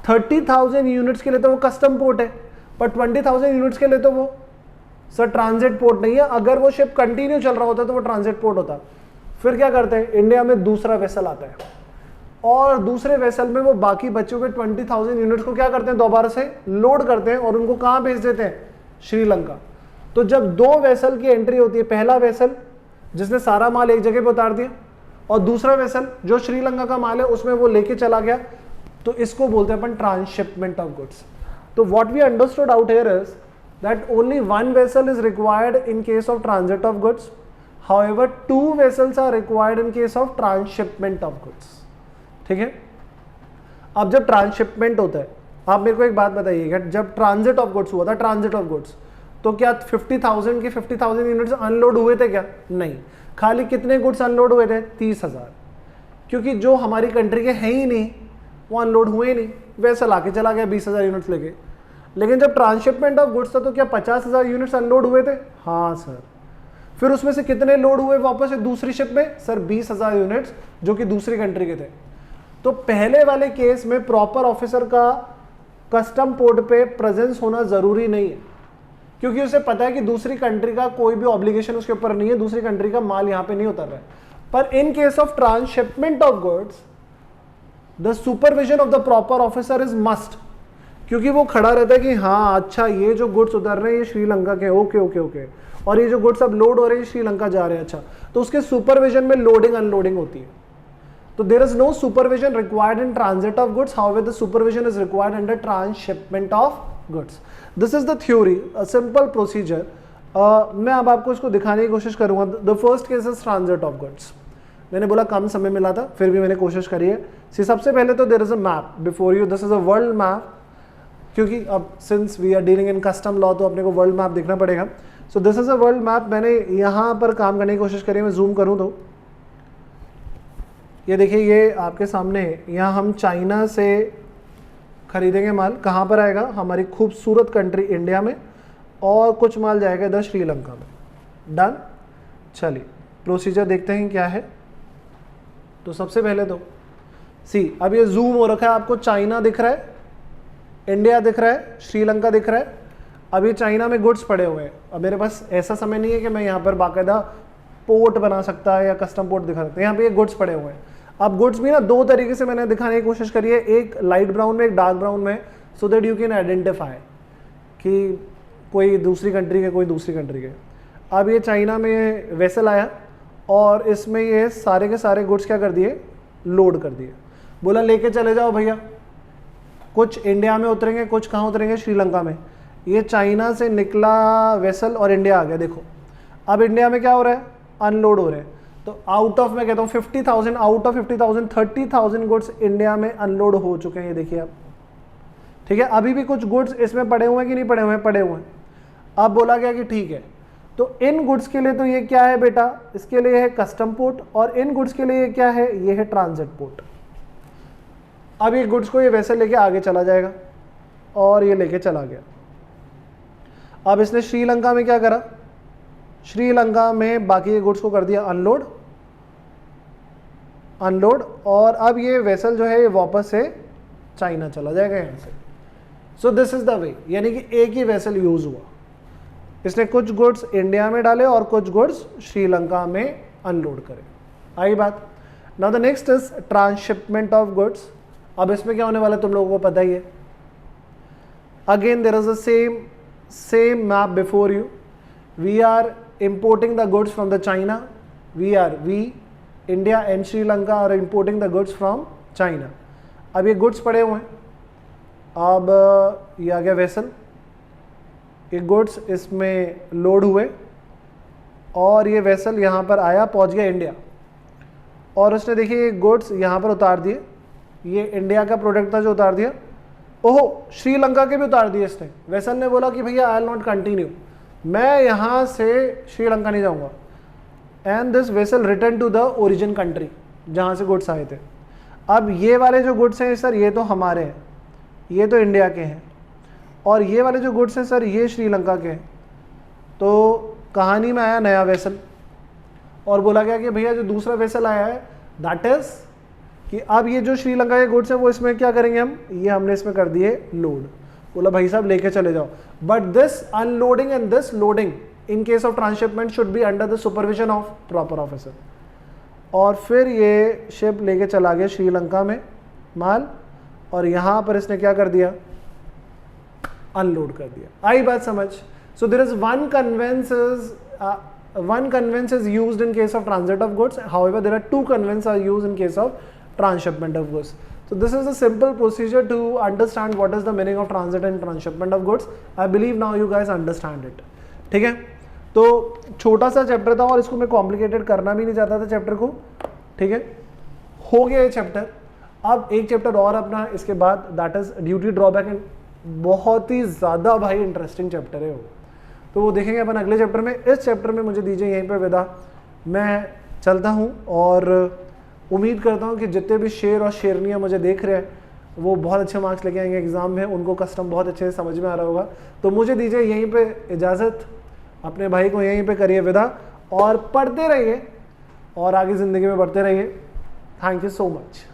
30,000 यूनिट्स के लिए तो वो कस्टम पोर्ट है, पर 20,000 यूनिट्स के लिए तो वो सर ट्रांजिट पोर्ट नहीं है। अगर वो शिप कंटिन्यू चल रहा होता तो वो ट्रांजिट पोर्ट होता। फिर क्या करते हैं, इंडिया में दूसरा वेसल आता है, और दूसरे वेसल में वो बाकी बचे हुए 20,000 यूनिट्स को क्या करते हैं, दोबारा से लोड करते हैं और उनको कहाँ भेज देते हैं, श्रीलंका। तो जब दो वेसल की एंट्री होती है, पहला वेसल जिसने सारा माल एक जगह पे उतार दिया, और दूसरा वेसल जो श्रीलंका का माल है उसमें वो लेके चला गया, तो इसको बोलते हैं अपन ट्रांसशिपमेंट ऑफ गुड्स। तो what we understood out here is that only one vessel is required in case of transit of goods. However, two vessels are required in case of transshipment of goods. ठीक है, अब जब transshipment होता है, आप मेरे को एक बात बताइएगा, जब ट्रांजिट ऑफ गुड्स हुआ था, ट्रांजिट ऑफ गुड्स, तो क्या 50,000 के 50,000 यूनिट्स अनलोड हुए थे क्या, नहीं। खाली कितने गुड्स अनलोड हुए थे, 30,000, क्योंकि जो हमारी कंट्री के हैं ही नहीं वो अनलोड हुए ही नहीं, वैसा लाके चला गया 20,000 यूनिट्स लेके। लेकिन जब ट्रांसशिपमेंट ऑफ गुड्स था तो क्या 50,000 यूनिट्स अनलोड हुए थे, हाँ सर। फिर उसमें से कितने लोड हुए वापस से दूसरी शिप में, सर 20,000 यूनिट्स जो कि दूसरी कंट्री के थे। तो पहले वाले केस में प्रॉपर ऑफिसर का कस्टम पोर्ट पे प्रेजेंस होना जरूरी नहीं है, क्योंकि उसे पता है कि दूसरी कंट्री का कोई भी ऑब्लिगेशन उसके ऊपर नहीं है, दूसरी कंट्री का माल यहाँ पे नहीं उतर रहा है। पर in case of transshipment of goods the supervision of the proper officer is must, क्योंकि वो खड़ा रहता है कि हाँ अच्छा ये जो गुड्स उतर रहे हैं ये श्रीलंका के, ओके ओके ओके, और ये जो गुड्स अब लोड हो रहे हैं श्रीलंका जा रहे हैं, अच्छा, तो उसके सुपरविजन में लोडिंग अनलोडिंग होती है। तो there is no supervision required in transit of goods, however the supervision is required under transshipment of goods. This is the theory, a simple procedure. मैं अब आपको इसको दिखाने की कोशिश करूंगा. The first case is transit of goods. मैंने बोला कम समय मिला था, फिर भी मैंने कोशिश करी है. सबसे पहले तो there is a map before you. This is a world map, क्योंकि अब since we are dealing in custom law तो अपने को वर्ल्ड मैप देखना पड़ेगा. So this is a world map. मैंने यहाँ पर काम करने की कोशिश करी है. मैं जूम करूँ तो ये देखिए, ये आपके सामने है. यहाँ हम चाइना से खरीदेंगे माल. कहाँ पर आएगा? हमारी खूबसूरत कंट्री इंडिया में. और कुछ माल जाएगा इधर श्रीलंका में. डन. चलिए प्रोसीजर देखते हैं क्या है. तो सबसे पहले तो अब ये जूम हो रखा है, आपको चाइना दिख रहा है, इंडिया दिख रहा है, श्रीलंका दिख रहा है. अब ये चाइना में गुड्स पड़े हुए हैं. अब मेरे पास ऐसा समय नहीं है कि मैं यहाँ पर बाकायदा पोर्ट बना सकता है या कस्टम पोर्ट दिखा सकता है. यहाँ पे ये गुड्स पड़े हुए हैं. अब गुड्स भी ना दो तरीके से मैंने दिखाने की कोशिश करी है, एक लाइट ब्राउन में, एक डार्क ब्राउन में, so that you can identify कि कोई दूसरी कंट्री के, कोई दूसरी कंट्री के. अब ये चाइना में वेसल आया और इसमें ये सारे के सारे गुड्स क्या कर दिए? लोड कर दिए. बोला लेके चले जाओ भैया. कुछ इंडिया में उतरेंगे, कुछ कहाँ उतरेंगे? श्रीलंका में. ये चाइना से निकला वेसल और इंडिया आ गया. देखो अब इंडिया में क्या हो रहा है? अनलोड हो रहे हैं. तो आउट ऑफ, मैं कहता हूँ 50,000, आउट ऑफ 50,000 30,000 गुड्स इंडिया में अनलोड हो चुके हैं. ये देखिए आप, ठीक है. अभी भी कुछ गुड्स इसमें पड़े हुए हैं कि नहीं पड़े हुए हैं? पड़े हुए हैं. अब बोला गया कि ठीक है, तो इन गुड्स के लिए तो ये क्या है बेटा? इसके लिए है कस्टम पोर्ट, और इन गुड्स के लिए ये क्या है? ये है ट्रांजिट पोर्ट. अब ये गुड्स को ये वैसे लेके आगे चला जाएगा और ये लेके चला गया. अब इसने श्रीलंका में क्या करा? श्रीलंका में बाकी ये गुड्स को कर दिया अनलोड, और अब ये वेसल जो है ये वापस से चाइना चला जाएगा यहाँ से. सो दिस इज द वे, यानी कि एक ही वेसल यूज हुआ. इसने कुछ गुड्स इंडिया में डाले और कुछ गुड्स श्रीलंका में अनलोड करे. आई बात. Now the next is transshipment of goods. अब इसमें क्या होने वाला है तुम लोगों को पता ही है. Again there is the same map before you. We are importing the goods from the China. We India and Sri Lanka are importing the goods from China. अब ये गुड्स पड़े हुए हैं. अब ये आ गया वेसल. ये गुड्स इसमें लोड हुए और ये वेसल यहाँ पर आया, पहुँच गया इंडिया. और उसने देखिए ये गुड्स यहाँ पर उतार दिए. ये इंडिया का प्रोडक्ट था जो उतार दिया. ओहो, श्रीलंका के भी उतार दिए इसने. वेसल ने बोला कि भैया आई विल नॉट कंटिन्यू, मैं यहाँ से श्रीलंका नहीं जाऊँगा. And this vessel return to the origin country जहाँ से गुड्स आए थे. अब ये वाले जो गुड्स हैं सर ये तो हमारे हैं, ये तो इंडिया के हैं, और ये वाले जो गुड्स हैं सर ये श्रीलंका के हैं. तो कहानी में आया नया वेसल और बोला गया कि भैया जो दूसरा वेसल आया है दैट इज़ कि अब ये जो श्रीलंका के गुड्स हैं वो इसमें क्या करेंगे हम, ये हमने इसमें कर दिए लोड. बोला भाई साहब लेके चले जाओ. But this unloading and this loading in case of transshipment should be under the supervision of proper officer. और फिर ये शिप लेके चला गया श्रीलंका में माल, और यहाँ पर इसने क्या कर दिया? अनलोड कर दिया. आई बात समझ. So there is one conveyance is used in case of transit of goods. However, there are two conveyances are used in case of transshipment of goods. So this is a simple procedure to understand what is the meaning of transit and transshipment of goods. I believe now you guys understand it. ठीक है. तो छोटा सा chapter था और इसको मैं complicated करना भी नहीं चाहता था चैप्टर को. ठीक है, हो गया ये चैप्टर. अब एक चैप्टर और अपना इसके बाद, that is duty drawback. And बहुत ही ज़्यादा भाई इंटरेस्टिंग चैप्टर है वो, तो वो देखेंगे अपन अगले चैप्टर में. इस चैप्टर में मुझे दीजिए यहीं पर विदा. मैं चलता हूँ और उम्मीद करता हूँ कि जितने भी शेर और शेरनियाँ मुझे देख रहे हैं वो बहुत अच्छे मार्क्स लेके आएंगे एग्ज़ाम में. उनको कस्टम बहुत अच्छे से समझ में आ रहा होगा. तो मुझे दीजिए यहीं पे इजाज़त. अपने भाई को यहीं पे करिए विदा और पढ़ते रहिए और आगे ज़िंदगी में बढ़ते रहिए. Thank you so much.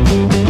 हैं।